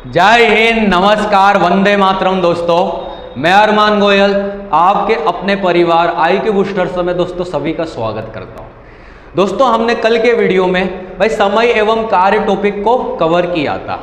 जय हिंद, नमस्कार, वंदे मातरम। दोस्तों मैं अरमान गोयल आपके अपने परिवार IQ बूस्टर्स में दोस्तों सभी का स्वागत करता हूं। दोस्तों हमने कल के वीडियो में भाई समय एवं कार्य टॉपिक को कवर किया था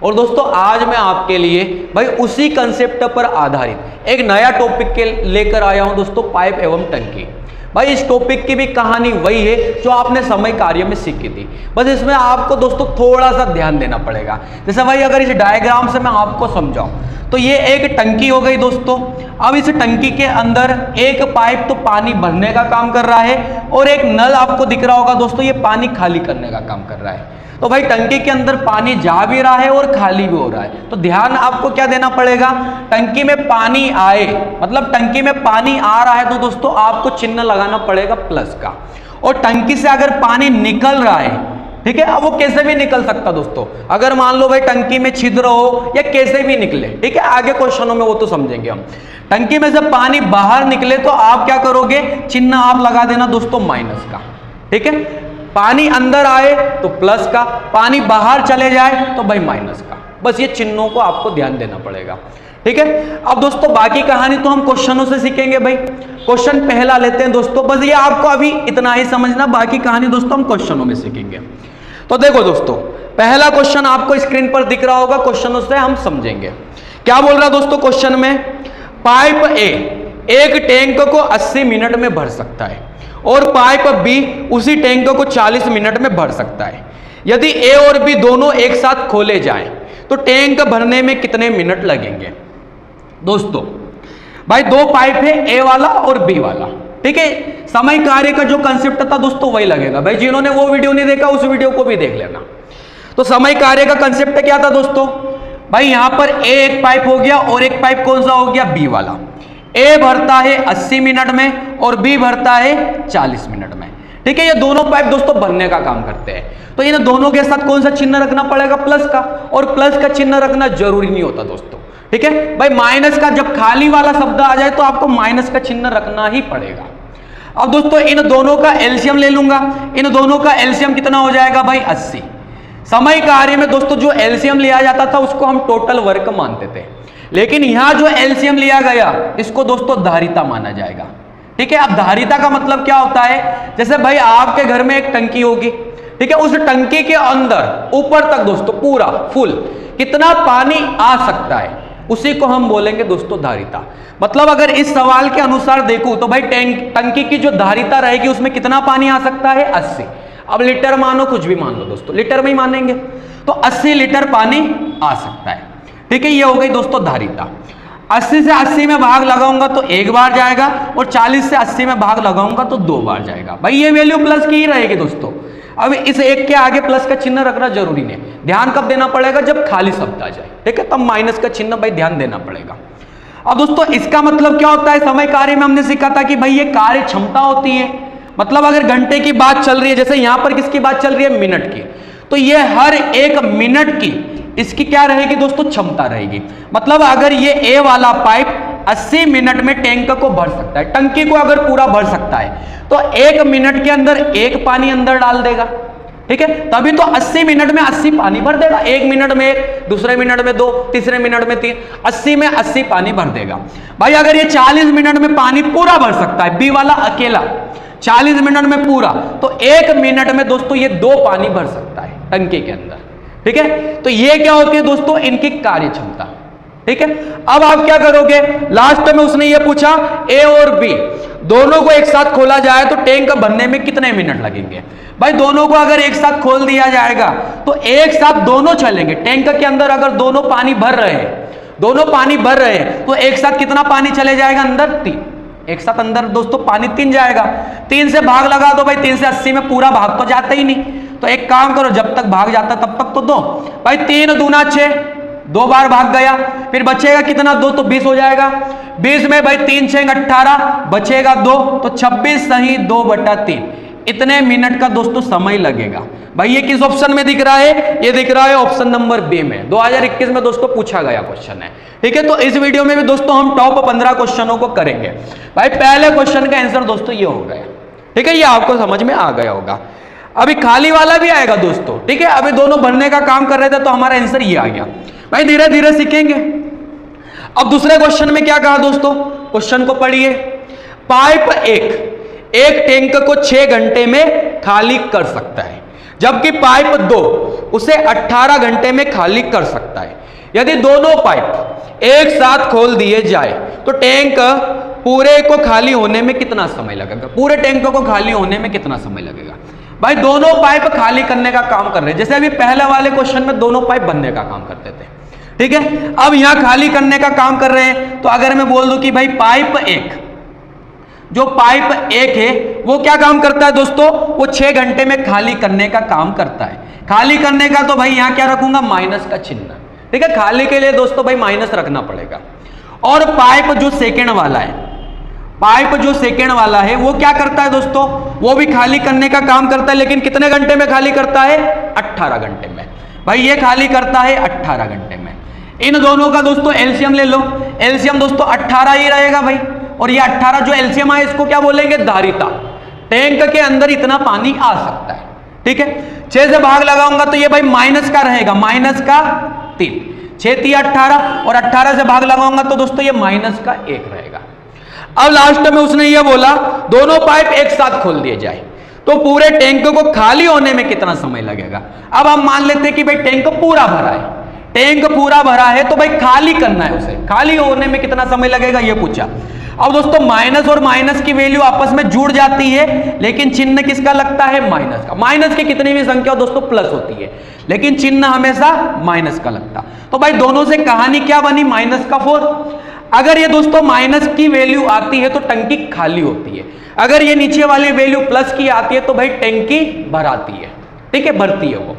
और दोस्तों आज मैं आपके लिए भाई उसी कंसेप्ट पर आधारित एक नया टॉपिक के लेकर आया हूं दोस्तों, पाइप एवं टंकी। भाई इस टॉपिक की भी कहानी वही है जो आपने समय कार्य में सीखी थी, बस इसमें आपको दोस्तों थोड़ा सा ध्यान देना पड़ेगा। जैसे भाई अगर इस डायग्राम से मैं आपको समझाऊं तो ये एक टंकी हो गई दोस्तों। अब इस टंकी के अंदर एक पाइप तो पानी भरने का काम कर रहा है और एक नल आपको दिख रहा होगा दोस्तों, ये पानी खाली करने का काम कर रहा है। तो भाई टंकी के अंदर पानी जा भी रहा है और खाली भी हो रहा है, तो ध्यान आपको क्या देना पड़ेगा, टंकी में पानी आए मतलब टंकी में पानी आ रहा है तो दोस्तों आपको चिन्ह लगाना पड़ेगा प्लस का। और टंकी से अगर पानी निकल रहा है, ठीक है, अब वो कैसे भी निकल सकता दोस्तों, अगर मान लो भाई टंकी में छिद्र हो या कैसे भी निकले, ठीक है, आगे क्वेश्चनों में वो तो समझेंगे हम। टंकी में से पानी बाहर निकले तो आप क्या करोगे, चिन्ह आप लगा देना दोस्तों माइनस का, ठीक है। पानी अंदर आए तो प्लस का, पानी बाहर चले जाए तो भाई माइनस का। बस ये चिन्हों को आपको ध्यान देना पड़ेगा, ठीक है। अब दोस्तों बाकी कहानी तो हम क्वेश्चनों से सीखेंगे। भाई क्वेश्चन पहला लेते हैं दोस्तों, बस ये आपको अभी इतना ही समझना, बाकी कहानी दोस्तों हम क्वेश्चनों में सीखेंगे। तो देखो दोस्तों, पहला क्वेश्चन आपको स्क्रीन पर दिख रहा होगा, क्वेश्चनों से हम समझेंगे। क्या बोल रहा दोस्तों क्वेश्चन में, पाइप ए एक टैंक को 80 मिनट में भर सकता है और पाइप बी उसी टैंक को 40 मिनट में भर सकता है। यदि ए और बी दोनों एक साथ खोले जाएं तो टैंक भरने में कितने मिनट लगेंगे। दोस्तों भाई दो पाइप है, ए वाला और बी वाला, ठीक है। समय कार्य का जो कंसेप्ट था दोस्तों वही लगेगा। भाई जिन्होंने वो वीडियो नहीं देखा उस वीडियो को भी देख लेना। तो समय कार्य का कंसेप्ट क्या था दोस्तों, भाई यहां पर ए एक पाइप हो गया और एक पाइप कौन सा हो गया, बी वाला। ए भरता है 80 मिनट में और बी भरता है 40 मिनट में, ठीक है। ये दोनों पाइप दोस्तों भरने का काम करते हैं, तो इन दोनों के साथ कौन सा चिन्ह रखना पड़ेगा, प्लस का। और प्लस का चिन्ह रखना जरूरी नहीं होता दोस्तों, ठीक है। भाई माइनस का जब खाली वाला शब्द आ जाए तो आपको माइनस का चिन्ह रखना ही पड़ेगा। अब दोस्तों इन दोनों का एलसीएम ले लूंगा, इन दोनों का एलसीएम कितना हो जाएगा भाई 80। समय कार्य में दोस्तों जो एलसीएम लिया जाता था उसको हम टोटल वर्क मानते थे, लेकिन यहां जो एलसीएम लिया गया इसको दोस्तों धारिता माना जाएगा, ठीक है। अब धारिता का मतलब क्या होता है, जैसे भाई आपके घर में एक टंकी होगी, ठीक है, उस टंकी के अंदर ऊपर तक दोस्तों पूरा फुल कितना पानी आ सकता है, उसी को हम बोलेंगे दोस्तों धारिता। मतलब अगर इस सवाल के अनुसार देखूं तो भाई टंकी की जो धारिता रहेगी उसमें कितना पानी आ सकता है, 80। अब लीटर मानो, कुछ भी मान लो दोस्तों, लीटर में ही मानेंगे, तो 80 लीटर पानी आ सकता है, ठीक है। ये हो गई दोस्तों धारिता। 80 से 80 में भाग लगाऊंगा तो एक बार जाएगा और 40 से 80 में भाग लगाऊंगा तो 2 बार जाएगा। भाई ये वैल्यू प्लस की ही रहेगी दोस्तों। अब इस एक के आगे प्लस का चिन्ह रखना जरूरी नहीं, ध्यान कब देना पड़ेगा, जब खाली शब्द आ जाए, ठीक है, तब माइनस का चिन्ह भाई ध्यान देना पड़ेगा। अब दोस्तों इसका मतलब क्या होता है, समय कार्य में हमने सीखा था कि भाई ये कार्य क्षमता होती है। मतलब अगर घंटे की बात चल रही है, जैसे यहां पर किसकी बात चल रही है, मिनट की, तो ये हर एक मिनट की इसकी क्या रहेगी दोस्तों, क्षमता रहेगी। मतलब अगर ये ए वाला पाइप 80 मिनट में टैंक को भर सकता है, टंकी को अगर पूरा भर सकता है तो 1 मिनट के अंदर 1 पानी अंदर डाल देगा, ठीक है, तभी तो 80 मिनट में 80 पानी भर देगा। 1 मिनट में 1, दूसरे मिनट में 2, तीसरे मिनट में 3, 80 में 80 पानी भर देगा। भाई अगर ये 40 मिनट में पानी पूरा भर सकता है, बी वाला अकेला 40 मिनट में पूरा, तो 1 मिनट में दोस्तों ये 2 पानी भर सकता है टंकी के अंदर, ठीक है। तो ये क्या होती है दोस्तों, इनकी कार्य क्षमता, ठीक है। अब आप क्या करोगे, लास्ट में उसने ये पूछा ए और बी दोनों को एक साथ खोला जाए तो टैंक भरने में कितने मिनट लगेंगे। भाई दोनों को अगर एक साथ खोल दिया जाएगा तो एक साथ दोनों चलेंगे। टैंक के अंदर अगर दोनों पानी भर रहे हैं तो एक साथ कितना पानी चले जाएगा अंदर, 3। एक साथ अंदर दोस्तों पानी 3 जाएगा। 3 से भाग लगा दो भाई, 3 से 80 में पूरा भाग तो जाता ही नहीं, तो एक काम करो, जब तक भाग जाता तब तक तो दो। भाई 3 दूना 6, 2 बार भाग गया, फिर बचेगा कितना, 2, तो 20 हो जाएगा। 20 में भाई 3 6 18, बचेगा 2, तो 26 सही 2/3, इतने मिनट का दोस्तों समय लगेगा। भाई ये किस ऑप्शन में दिख रहा है, ये दिख रहा है ऑप्शन नंबर बी में, 2021 में दोस्तों पूछा गया क्वेश्चन है, ठीक है। तो इस वीडियो में भी दोस्तों हम टॉप 15 क्वेश्चनों को करेंगे। भाई पहले क्वेश्चन का आंसर दोस्तों ये हो गया, ठीक है, ये आपको समझ में आ गया होगा। अभी खाली वाला भी आएगा दोस्तों, ठीक है। अभी दोनों भरने का काम कर रहे थे तो हमारा आंसर ये आ गया। भाई धीरे धीरे सीखेंगे। अब दूसरे क्वेश्चन में क्या कहा दोस्तों, क्वेश्चन को पढ़िए। पाइप एक टैंक को 6 घंटे में खाली कर सकता है, जबकि पाइप 2 उसे 18 घंटे में खाली कर सकता है। यदि दोनों पाइप एक साथ खोल दिए जाए तो टैंक पूरे को खाली होने में कितना समय लगेगा? पूरे टैंक को खाली होने में कितना समय लगेगा? भाई दोनों पाइप खाली करने का काम कर रहे हैं, जैसे अभी पहले वाले क्वेश्चन में दोनों पाइप भरने का काम करते थे, ठीक है। अब यहां खाली करने का काम कर रहे हैं, तो अगर मैं बोल दूं कि भाई पाइप एक है वो क्या काम करता है दोस्तों, वो 6 घंटे में खाली करने का काम करता है। खाली करने का तो भाई यहां क्या रखूंगा, माइनस का चिन्ह, ठीक है। खाली के लिए दोस्तों भाई माइनस रखना पड़ेगा। और पाइप जो सेकंड वाला है वो क्या करता है दोस्तों, वो भी खाली करने का काम करता है, लेकिन कितने घंटे में खाली करता है? 18 घंटे में। भाई ये खाली करता है 18 घंटे में। इन दोनों का दोस्तों एलसीएम ले लो। एलसीएम दोस्तों 18 ही रहेगा भाई, और ये 18 जो एलसीएम है इसको क्या बोलेंगे, धारिता। टैंक के अंदर इतना पानी आ सकता है, ठीक है। 6 से भाग लगाऊंगा तो ये भाई माइनस का रहेगा, माइनस का 3, 6 3 18, और 18 से भाग लगाऊंगा तो दोस्तों ये माइनस का 1 रहेगा। अब लास्ट में उसने ये बोला दोनों पाइप एक साथ खोल दिए जाए तो पूरे टैंक को खाली होने में कितना समय लगेगा। अब हम मान लेते हैं कि भाई टैंक पूरा भरा है, टैंक पूरा भरा है तो भाई खाली करना है उसे, खाली होने में कितना समय लगेगा ये पूछा। अब दोस्तों माइनस और माइनस की वैल्यू आपस में जुड़ जाती है, लेकिन चिन्ह किसका लगता है, माइनस का। माइनस की कितनी भी संख्या दोस्तों प्लस होती है, लेकिन चिन्ह हमेशा माइनस का लगता। तो भाई दोनों से कहानी क्या बनी, माइनस का 4। अगर ये दोस्तों माइनस की वैल्यू आती है तो टंकी खाली होती है, अगर ये नीचे वाली वैल्यू प्लस की आती है तो भाई टंकी भराती है, ठीक है, भरती है वो।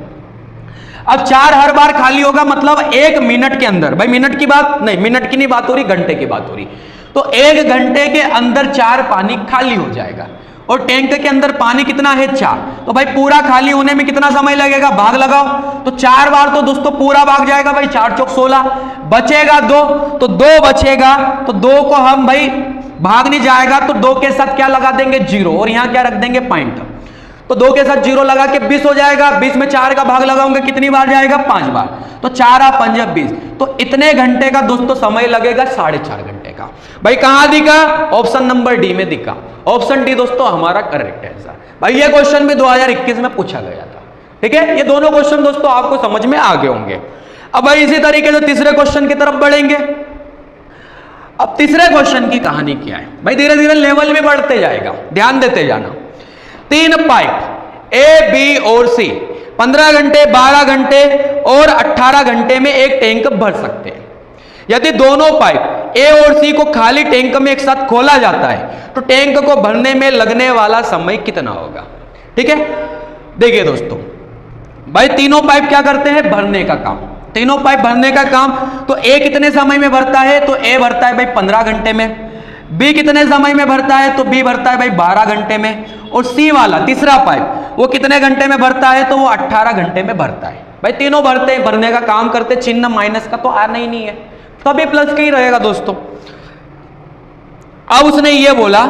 अब 4 हर बार खाली होगा, मतलब 1 मिनट के अंदर, भाई मिनट की बात नहीं, मिनट की नहीं बात हो रही, घंटे की बात हो रही, तो 1 घंटे के अंदर 4 पानी खाली हो जाएगा। और टैंक के अंदर पानी कितना है, 4, तो भाई पूरा खाली होने में कितना समय लगेगा, भाग लगाओ। तो 4 बार तो दोस्तों पूरा भाग जाएगा भाई, 4 चौक 16, बचेगा 2, तो 2 बचेगा, तो 2 को हम भाई भाग नहीं जाएगा तो 2 के साथ क्या लगा देंगे, 0, और यहां क्या रख देंगे, पॉइंट। तो 2 के साथ 0 लगा के 20 हो जाएगा। 20 में 4 का भाग लगाऊंगा कितनी बार जाएगा, 5 बार, तो 4 आ 5 20, तो इतने घंटे का दोस्तों समय लगेगा, 4.5 घंटे का। भाई कहां दिखा, ऑप्शन नंबर डी में दिखा। ऑप्शन डी दोस्तों हमारा करेक्ट आंसर। भाई ये क्वेश्चन भी 2021 में पूछा गया था, ठीक है। ये दोनों क्वेश्चन दोस्तों आपको समझ में आ गए होंगे। अब भाई इसी तरीके से तीसरे क्वेश्चन की तरफ बढ़ेंगे। अब तीसरे क्वेश्चन की कहानी क्या है, भाई धीरे धीरे लेवल भी बढ़ते जाएगा, ध्यान देते जाना। 3 पाइप ए, बी और सी 15 घंटे, 12 घंटे और 18 घंटे में एक टैंक भर सकते हैं। यदि दोनों पाइप ए और सी को खाली टैंक में एक साथ खोला जाता है तो टैंक को भरने में लगने वाला समय कितना होगा, ठीक है। देखिए दोस्तों, भाई तीनों पाइप क्या करते हैं, भरने का काम। तीनों पाइप भरने का काम, तो ए कितने समय में भरता है, तो ए भरता है भाई 15 घंटे में। बी कितने समय में भरता है, तो बी भरता है भाई 12 घंटे में। और सी वाला तीसरा पाइप वो कितने घंटे में भरता है, तो वो 18 घंटे में भरता है। भाई तीनों भरते हैं, भरने का काम करते, चिन्ह माइनस का तो आना ही नहीं है, तभी प्लस का ही रहेगा दोस्तों। अब उसने ये बोला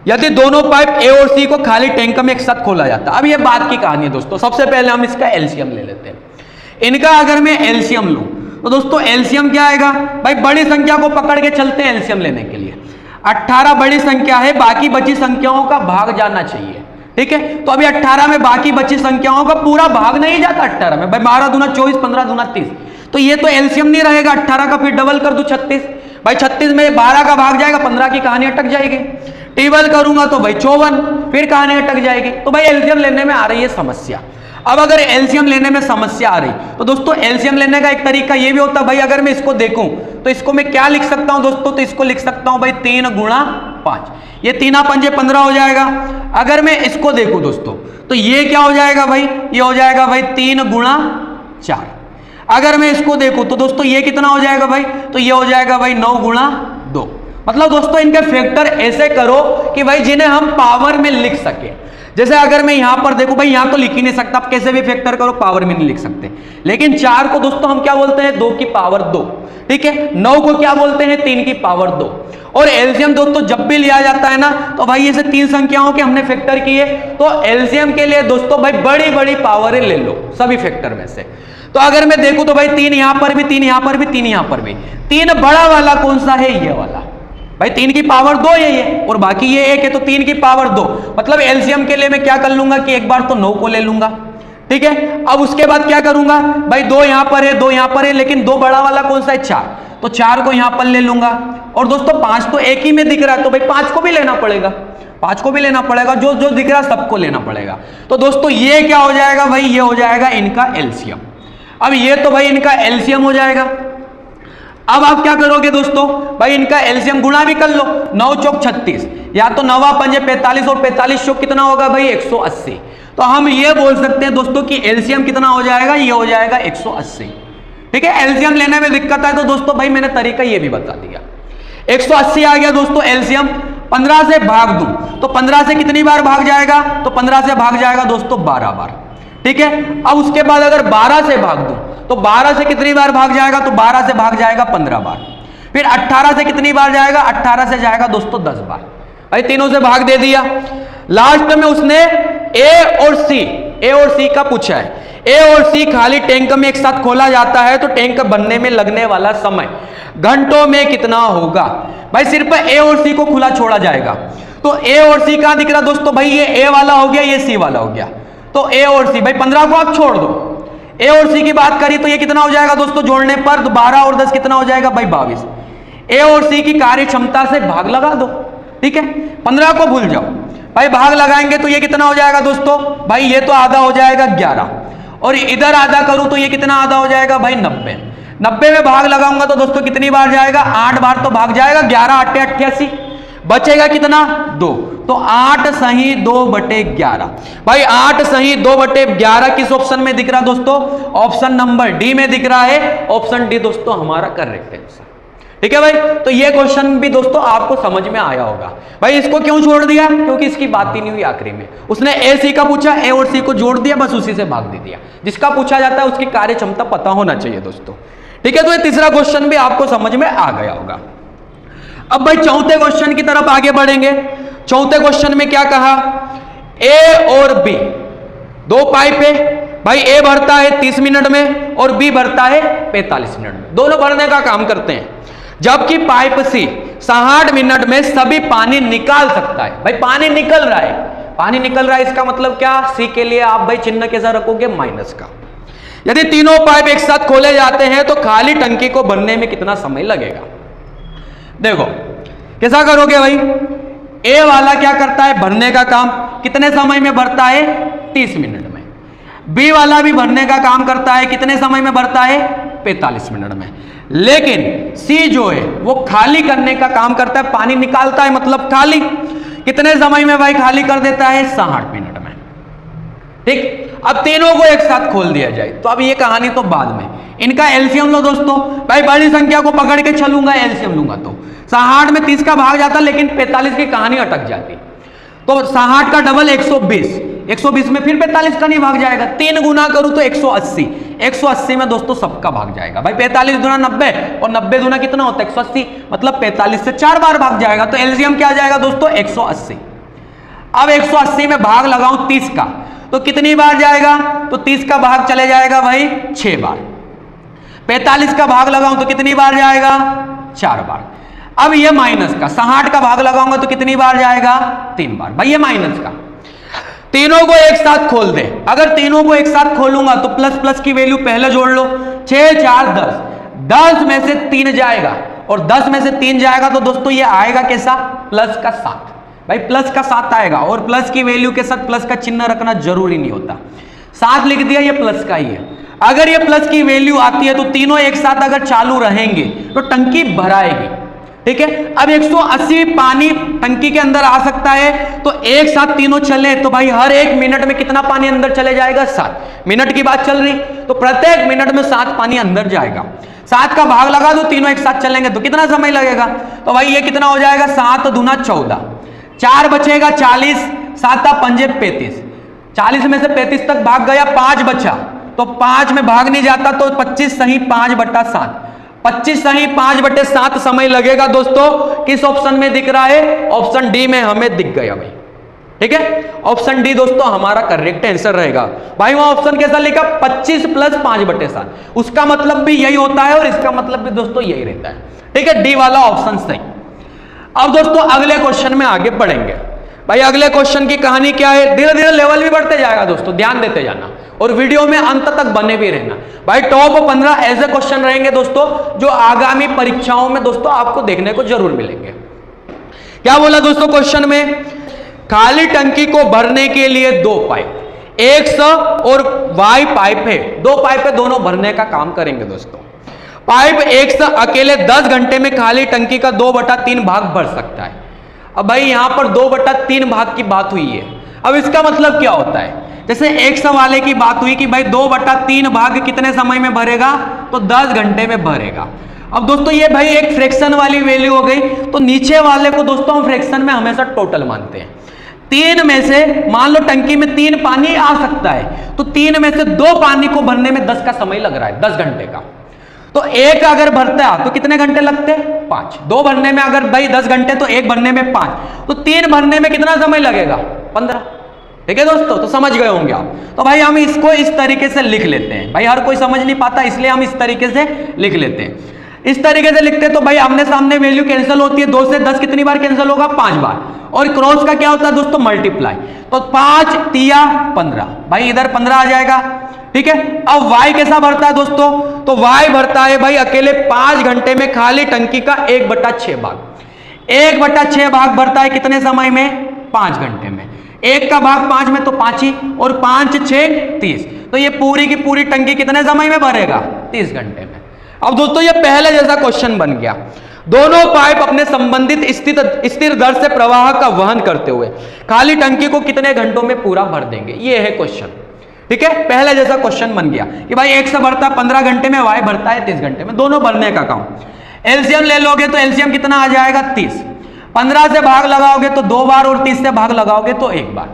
यदि दोनों पाइप ए और सी को खाली टैंक में एक साथ खोला जाता। अब ये बात की कहानी है दोस्तों। सबसे पहले हम इसका एलसीएम ले लेते हैं। इनका अगर मैं एलसीएम लूं तो दोस्तों एलसीएम क्या आएगा, भाई बड़ी संख्या को पकड़ के चलते हैं एलसीएम लेने के लिए। 18 बड़ी संख्या है, बाकी बची संख्याओं का भाग जाना चाहिए, ठीक है। तो अभी 18 में बाकी बची संख्याओं का पूरा भाग नहीं जाता 18 में, भाई 12 दूना 24, 15 दूना 30, तो ये तो एलसीएम नहीं रहेगा। 18 का फिर डबल कर दूं 36, भाई 36 में 12 का भाग जाएगा, 15 की कहानी अटक जाएगी। टेबल करूंगा तो भाई 54, फिर कहानी अटक जाएगी। तो भाई एलसीएम लेने में आ रही है समस्या। अब अगर एलसीएम लेने में समस्या आ रही तो दोस्तों एलसीएम लेने का एक तरीका ये भी होता है, भाई अगर मैं इसको देखूं तो इसको मैं क्या लिख सकता हूं दोस्तों, तो इसको लिख सकता हूं भाई 3 गुणा 5, ये 3 5 15 हो जाएगा। अगर मैं इसको देखूं दोस्तों तो ये क्या हो जाएगा भाई, ये हो जाएगा भाई 3 गुणा 4। अगर मैं इसको देखूं तो दोस्तों ये कितना हो जाएगा भाई, तो ये हो जाएगा भाई 9 गुणा 2। मतलब दोस्तों इनके फैक्टर ऐसे करो कि भाई जिन्हें हम पावर में लिख सके। जैसे अगर मैं यहां पर देखूं भाई, यहां तो लिख ही नहीं सकता, आप कैसे भी फैक्टर करो पावर में नहीं लिख सकते, लेकिन 4 को दोस्तों हम क्या बोलते हैं, 2 की पावर 2, ठीक है। 9 को क्या बोलते हैं, 3 की पावर 2। और एलसीएम दोस्तों जब भी लिया जाता है ना, तो भाई ऐसे 3 संख्याओं के हमने फैक्टर किए, तो एलसीएम के लिए दोस्तों भाई बड़ी बड़ी पावरें ले लो सभी फैक्टर में से। तो अगर मैं देखूं तो भाई 3 यहां पर भी, 3 यहां पर भी, 3 यहां पर भी, 3 बड़ा वाला कौन सा है, ये वाला भाई, 3 की पावर 2 ये और बाकी ये 1 है, तो 3 की पावर 2, मतलब एलसीएम के लिए मैं क्या कर लूंगा कि एक बार तो 9 को ले लूंगा, ठीक है। अब उसके बाद क्या करूंगा भाई, 2 यहां पर है, 2 यहां पर है, लेकिन 2 बड़ा वाला कौन सा है, 4, तो 4 को यहां पर ले लूंगा। और दोस्तों 5 तो एक ही में दिख रहा है, तो भाई 5 को भी लेना पड़ेगा, 5 को भी लेना पड़ेगा, जो जो दिख रहा है सबको लेना पड़ेगा। तो दोस्तों ये क्या हो जाएगा भाई, ये हो जाएगा इनका एलसीएम। अब ये तो भाई इनका एलसीएम हो जाएगा। अब आप क्या करोगे दोस्तों, भाई इनका एलसीएम गुणा भी कर लो, 9 चौक 36, या तो 9 पंजे 45 और 45 चौक कितना होगा भाई 180। तो हम ये बोल सकते हैं दोस्तों कि एलसीएम कितना हो जाएगा, ये हो जाएगा 180, ठीक है। एलसीएम लेने में दिक्कत है तो दोस्तों भाई मैंने तरीका ये भी बता दिया। 180 आ गया दोस्तों एलसीएम, 15 से भाग दूं तो 15 से कितनी बार भाग जाएगा, तो 15 से भाग जाएगा दोस्तों 12 बार, ठीक है। अब उसके बाद अगर 12 से भाग दूं तो 12 से कितनी बार भाग जाएगा, तो 12 से भाग जाएगा 15 बार। फिर 18 से कितनी बार जाएगा, 18 से जाएगा दोस्तों 10 बार। भाई तीनों से भाग दे दिया। लास्ट में उसने ए और सी का पूछा है। ए और सी खाली टैंक में एक साथ खोला जाता है तो टैंक बनने में लगने वाला समय घंटों में कितना होगा। भाई सिर्फ ए और सी को खुला छोड़ा जाएगा, तो ए और सी कहां दिख रहा दोस्तों, भाई ये ए वाला हो गया, ये सी वाला हो गया, तो ए और सी, भाई 15 को आप छोड़ दो। ए और सी की बात करी तो ये कितना हो जाएगा दोस्तों, जोड़ने पर तो 12 और 10 कितना हो जाएगा भाई 22। ए और सी की कार्य क्षमता से भाग लगा दो, ठीक है। 15 को भूल जाओ, भाई भाग लगाएंगे तो ये कितना हो जाएगा दोस्तों, भाई ये तो आधा हो जाएगा 11, और इधर आधा करूं तो ये कितना आधा हो जाएगा भाई 90। 90 में भाग लगाऊंगा तो दोस्तों कितनी बार जाएगा, 8 बार तो भाग जाएगा, 11 8 88, बचेगा कितना 2, तो 8 सही 2/11। भाई 8 सही 2/11 किस ऑप्शन में दिख रहा दोस्तों, ऑप्शन नंबर डी में दिख रहा है। ऑप्शन डी दोस्तों हमारा करेक्ट आंसर, ठीक है भाई। तो ये क्वेश्चन भी दोस्तों आपको समझ में आया होगा। भाई इसको क्यों छोड़ दिया, क्योंकि इसकी बात ही नहीं हुई आखिरी में, उसने ए सी का पूछा, ए और सी को जोड़ दिया, बस उसी से भाग दे दिया। जिसका पूछा जाता है उसकी कार्य क्षमता पता होना चाहिए दोस्तों, ठीक है। तो ये तीसरा क्वेश्चन भी आपको समझ में आ गया होगा। अब भाई चौथे क्वेश्चन की तरफ आगे बढ़ेंगे। चौथे क्वेश्चन में क्या कहा, ए और बी 2 पाइप है, भाई ए भरता है 30 मिनट में और बी भरता है 45 मिनट में, दोनों भरने का काम करते हैं। जबकि पाइप सी 60 मिनट में सभी पानी निकाल सकता है। भाई पानी निकल रहा है, पानी निकल रहा है, इसका मतलब क्या, सी के लिए आप भाई चिन्ह कैसा रखोगे, माइनस का। यदि तीनों पाइप एक साथ खोले जाते हैं तो खाली टंकी को भरने में कितना समय लगेगा। देखो कैसा करोगे भाई, ए वाला क्या करता है, भरने का काम, कितने समय में भरता है 30 मिनट में। बी वाला भी भरने का काम करता है, कितने समय में भरता है 45 मिनट में। लेकिन सी जो है वो खाली करने का काम करता है, पानी निकालता है मतलब खाली, कितने समय में भाई खाली कर देता है 60 मिनट में, ठीक। अब तीनों को एक साथ खोल दिया जाए तो अब ये कहानी तो बाद में, इनका एलसीएम लो दोस्तों। भाई बड़ी संख्या को पकड़ के चलूंगा, एलसीएम लूंगा तो 60 में 30 का भाग जाता, लेकिन 45 की कहानी अटक जाती, तो 60 का डबल 120, 120 में फिर 45 का नहीं भाग जाएगा, 3 गुना करूं तो 180, 180 में दोस्तों सबका भाग जाएगा। भाई 45 दूना 90 और 90 दूना कितना होता है 180, मतलब 45 से 4 बार भाग जाएगा, तो एलसीएम क्या आ जाएगा दोस्तों 180। अब 180 में भाग लगाऊं 30 का तो कितनी बार जाएगा, तो 30 का भाग चले जाएगा भाई 6 बार। 45 का भाग लगाऊं तो कितनी बार जाएगा 4 बार। अब ये माइनस का 60 का भाग लगाऊंगा तो कितनी बार जाएगा 3 बार। भाई ये माइनस का, तीनों को एक साथ खोल दे, अगर तीनों को एक साथ खोलूंगा तो प्लस प्लस की वैल्यू पहले जोड़ लो, 6 4 10, 10 में से 3 जाएगा और 10 में से 3 जाएगा तो दोस्तों ये आएगा कैसा, प्लस का 7। भाई प्लस का 7 आएगा, और प्लस की वैल्यू के साथ प्लस का चिन्ह रखना जरूरी नहीं होता, 7 लिख दिया, ये प्लस का ही है। अगर ये प्लस की वैल्यू आती है तो तीनों एक साथ अगर चालू रहेंगे तो टंकी भराएगी, ठीक है। अब 180 पानी टंकी के अंदर आ सकता है, तो एक साथ तीनों चले तो भाई हर 1 मिनट में कितना पानी अंदर चले जाएगा 7। मिनट की बात चल रही, तो प्रत्येक मिनट में 7 पानी अंदर जाएगा। 7 का भाग लगा दो, तीनों एक साथ चलेंगे तो कितना समय लगेगा, तो भाई ये कितना हो जाएगा 7 दूना 14, 4 बचेगा 40, 7 पंजे 35, 40 में से 35 तक भाग गया, 5 बचा, तो 5 में भाग नहीं जाता, तो 25 सही 5/7, 25 सही 5/7 समय लगेगा दोस्तों। किस ऑप्शन में दिख रहा है? ऑप्शन डी में हमें दिख गया भाई। ठीक है, ऑप्शन डी दोस्तों हमारा करेक्ट आंसर रहेगा भाई। वहां ऑप्शन कैसा लिखा? 25 + 5/7, उसका मतलब भी यही होता है और इसका मतलब भी दोस्तों यही रहता है। ठीक है, डी वाला ऑप्शन सही। अब दोस्तों अगले क्वेश्चन में आगे बढ़ेंगे भाई। अगले क्वेश्चन की कहानी क्या है? धीरे धीरे लेवल भी बढ़ते जाएगा दोस्तों, ध्यान देते जाना और वीडियो में अंत तक बने भी रहना भाई। टॉप 15 ऐसे क्वेश्चन रहेंगे दोस्तों जो आगामी परीक्षाओं में दोस्तों आपको देखने को जरूर मिलेंगे। क्या बोला दोस्तों क्वेश्चन में? खाली टंकी को भरने के लिए 2 पाइप, एक्स और वाई पाइप है, 2 पाइप है, दोनों भरने का काम करेंगे दोस्तों। पाइप एक्स अकेले 10 घंटे में खाली टंकी का 2/3 भाग भर सकता है। अब भाई यहां पर 2/3 भाग की बात हुई है। अब इसका मतलब क्या होता है? जैसे एक्स वाले की बात हुई कि भाई 2/3 भाग कितने समय में भरेगा? तो 10 घंटे में भरेगा। अब दोस्तों ये भाई एक फ्रैक्शन वाली वैल्यू हो गई, तो नीचे वाले को दोस्तों हम फ्रैक्शन में हमेशा टोटल मानते हैं। 3 में से मान लो टंकी में 3 पानी आ सकता है, तो 3 में से 2 पानी को भरने में 10 का समय लग रहा है, 10 घंटे का। तो एक अगर भरता है तो कितने घंटे लगते? 5। 2 भरने में अगर भाई 10 घंटे तो 1 भरने में 5, तो 3 भरने में कितना समय लगेगा? 15। ठीक है दोस्तों, तो समझ गए होंगे आप। तो भाई हम इसको इस तरीके से लिख लेते हैं भाई, हर कोई समझ नहीं पाता इसलिए हम इस तरीके से लिख लेते हैं। इस तरीके से लिखते हैं तो भाई आमने सामने वैल्यू कैंसिल होती है, 2 से 10 कितनी बार कैंसिल होगा? 5 बार। और क्रॉस का क्या होता है दोस्तों? मल्टीप्लाई। तो 5 तिया 15, भाई इधर 15 आ जाएगा। ठीक है, अब y कैसा भरता है दोस्तों? तो y भरता है भाई अकेले 5 घंटे में खाली टंकी का 1/6 भाग। 1/6 भाग भरता है कितने समय में? 5 घंटे में। 1 का भाग 5 में तो 5 ही, और 5 6 30, तो ये पूरी की पूरी टंकी कितने समय में भरेगा? 30 घंटे में। अब दोस्तों ये पहले जैसा क्वेश्चन बन गया। दोनों पाइप अपने संबंधित स्थिर दर से प्रवाह का वहन करते हुए खाली टंकी को कितने घंटों में पूरा भर देंगे? ये है क्वेश्चन। ठीक है, पहले जैसा क्वेश्चन बन गया कि भाई एक्स भरता है 15 घंटे में, वाई भरता है 30 घंटे में, दोनों भरने का काम। एलसीएम ले लोगे तो एलसीएम कितना आ जाएगा? 30। 15 से भाग लगाओगे तो 2 बार, और 30 से भाग लगाओगे तो 1 बार।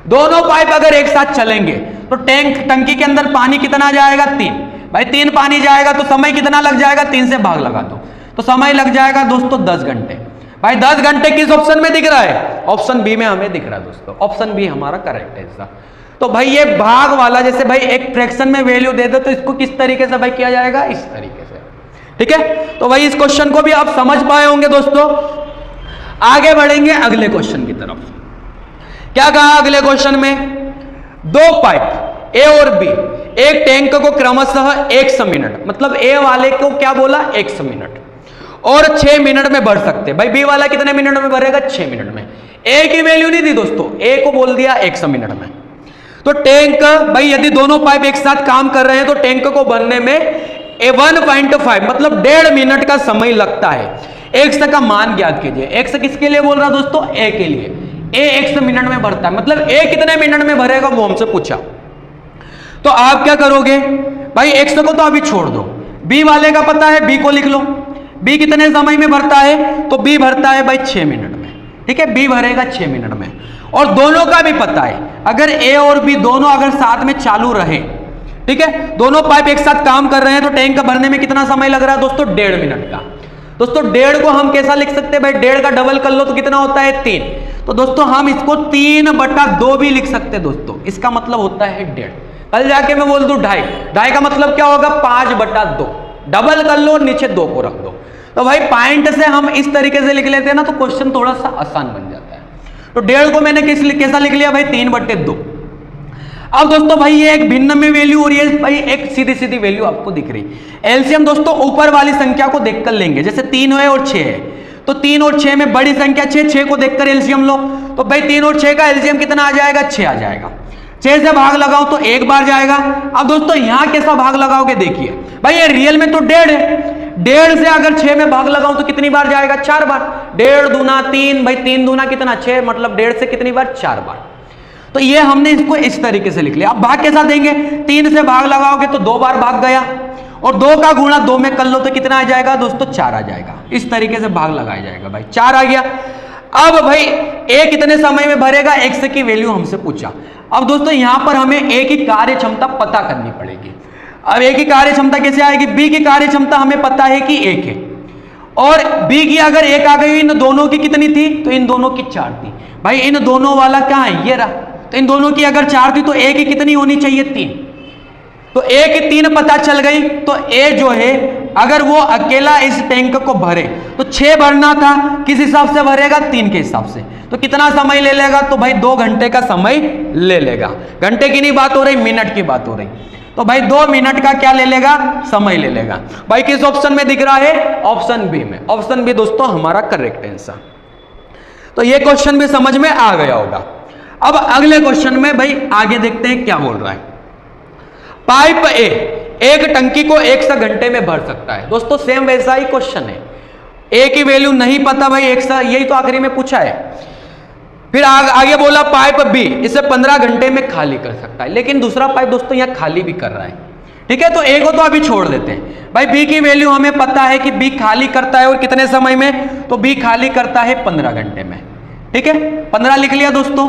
दोनों पाइप अगर एक साथ चलेंगे तो टंकी के अंदर पानी कितना आ जाएगा? 3। भाई 3 पानी जाएगा तो समय कितना लग जाएगा? 3 से भाग लगा दो तो समय लग जाएगा दोस्तों 10 घंटे। भाई 10 घंटे किस ऑप्शन में दिख रहा है? ऑप्शन बी में हमें दिख रहा है दोस्तों। ऑप्शन बी हमारा करेक्ट है इसका। तो भाई ये भाग वाला, जैसे भाई एक फ्रैक्शन में वैल्यू दे दो तो इसको किस तरीके से भाई किया जाएगा? इस तरीके से। ठीक है, तो भाई इस क्वेश्चन को भी आप समझ पाए होंगे दोस्तों। आगे बढ़ेंगे अगले क्वेश्चन की तरफ। क्या कहा अगले क्वेश्चन में? 2 पाइप ए और बी एक टैंक को क्रमशः 100 मिनट, मतलब ए वाले को क्या बोला? 100 मिनट और 6 मिनट में भर सकते। भाई बी वाला कितने मिनट में भरेगा? 6 मिनट में। ए की वैल्यू नहीं दी दोस्तों, ए को बोल दिया 100 मिनट में। तो टैंक भाई यदि दोनों पाइप एक साथ काम कर रहे हैं तो टैंक को भरने में 1.5 मतलब 1.5 मिनट का समय लगता है। एक्स का मान ज्ञात कीजिए। एक्स किसके लिए बोल रहा दोस्तों? ए के लिए। ए 100 मिनट में भरता है, मतलब ए कितने मिनट में भरेगा वो हमसे पूछा। तो आप क्या करोगे भाई? एक्स को तो अभी छोड़ दो, बी वाले का पता है, बी को लिख लो। बी कितने समय में भरता है? तो बी भरता है भाई 6 मिनट में। ठीक है, बी भरेगा 6 मिनट में। और दोनों का भी पता है, अगर ए और बी दोनों अगर साथ में चालू रहे, ठीक है, दोनों पाइप एक साथ काम कर रहे हैं, तो टैंक का भरने में कितना समय लग रहा है दोस्तों? 1.5 मिनट का। दोस्तों 1.5 को हम कैसा लिख सकते हैं भाई? 1.5 का डबल कर लो तो कितना होता है? 3। तो दोस्तों हम इसको 3/2 भी लिख सकते हैं दोस्तों। इसका मतलब होता है 1.5। कल जाके मैं बोल दूं 2.5 का मतलब क्या होगा? 5/2। डबल कर लो, नीचे 2 को रख दो। तो भाई पॉइंट से हम इस तरीके से लिख लेते हैं ना, तो क्वेश्चन थोड़ा सा आसान बन जाता है। तो 1.5 को मैंने कैसा लिख लिया भाई? 3/2। अब दोस्तों भाई ये एक भिन्न में वैल्यू और ये भाई एक सीधी सीधी वैल्यू आपको दिख रही। एलसीएम दोस्तों ऊपर वाली संख्या को देखकर लेंगे, जैसे 3 है और 6 है, तो 3 और 6 में बड़ी संख्या 6 को देखकर एलसीएम लो। तो भाई 3 और 6 का एलसीएम कितना आ जाएगा? 6 आ जाएगा। 6 से भाग लगाओ तो 1 बार जाएगा। अब दोस्तों यहां कैसा भाग लगाओगे? देखिए भाई ये रियल में तो 1.5 है, 1.5 से अगर 6 में भाग लगाऊं तो कितनी बार जाएगा? 4 बार। 1.5 दूना 3, भाई 3 दूना कितना? 6, मतलब 1.5 से कितनी बार? 4 बार। तो ये हमने इसको इस तरीके से लिख लिया। अब भाग कैसा देंगे? 3 से भाग लगाओगे तो 2 बार भाग गया, और 2 का गुणा 2 में कर लो तो कितना आ जाएगा दोस्तों? 4 आ जाएगा। इस तरीके से भाग लगाया जाएगा भाई, 4 आ गया। अब भाई ए कितने समय में भरेगा, एक्स की वैल्यू हमसे पूछा। अब दोस्तों यहां पर हमें ए की कार्य क्षमता पता करनी पड़ेगी। अब ए की कार्य क्षमता कैसे आएगी, बी की कार्य क्षमता हमें पता है कि 1 है और बी की अगर 1 आ गई, इन दोनों की कितनी थी, तो इन दोनों की 4 थी। भाई इन दोनों वाला कहां है, ये रहा, तो इन दोनों की अगर 4 थी तो ए की कितनी होनी चाहिए, 3। तो ए की 3 पता चल गई, तो ए जो है अगर वो अकेला इस टैंक को भरे तो 6 भरना था, किस हिसाब से भरेगा, 3 के हिसाब से। तो कितना समय ले लेगा, तो भाई 2 घंटे का समय ले लेगा। घंटे की नहीं बात हो रही, मिनट की बात हो रही। तो भाई 2 मिनट का क्या ले लेगा, समय ले लेगा। भाई किस ऑप्शन में दिख रहा है, ऑप्शन बी में। ऑप्शन बी दोस्तों हमारा करेक्ट आंसर। तो ये क्वेश्चन भी समझ में आ गया होगा। अब अगले क्वेश्चन में भाई आगे देखते हैं क्या बोल रहा है। पाइप ए एक टंकी को 100 घंटे में भर सकता है। दोस्तों सेम वैसा ही क्वेश्चन है, ए की वैल्यू नहीं पता भाई, 100 यही तो आखिरी में पूछा है। फिर आगे बोला पाइप बी इसे 15 घंटे में खाली कर सकता है, लेकिन दूसरा पाइप दोस्तों यहां खाली भी कर रहा है। ठीक है, तो ए को तो अभी छोड़ देते हैं। भाई बी की वैल्यू हमें पता है कि बी खाली करता है और कितने समय में, तो बी खाली करता है 15 घंटे में। ठीक है, 15 लिख लिया दोस्तों।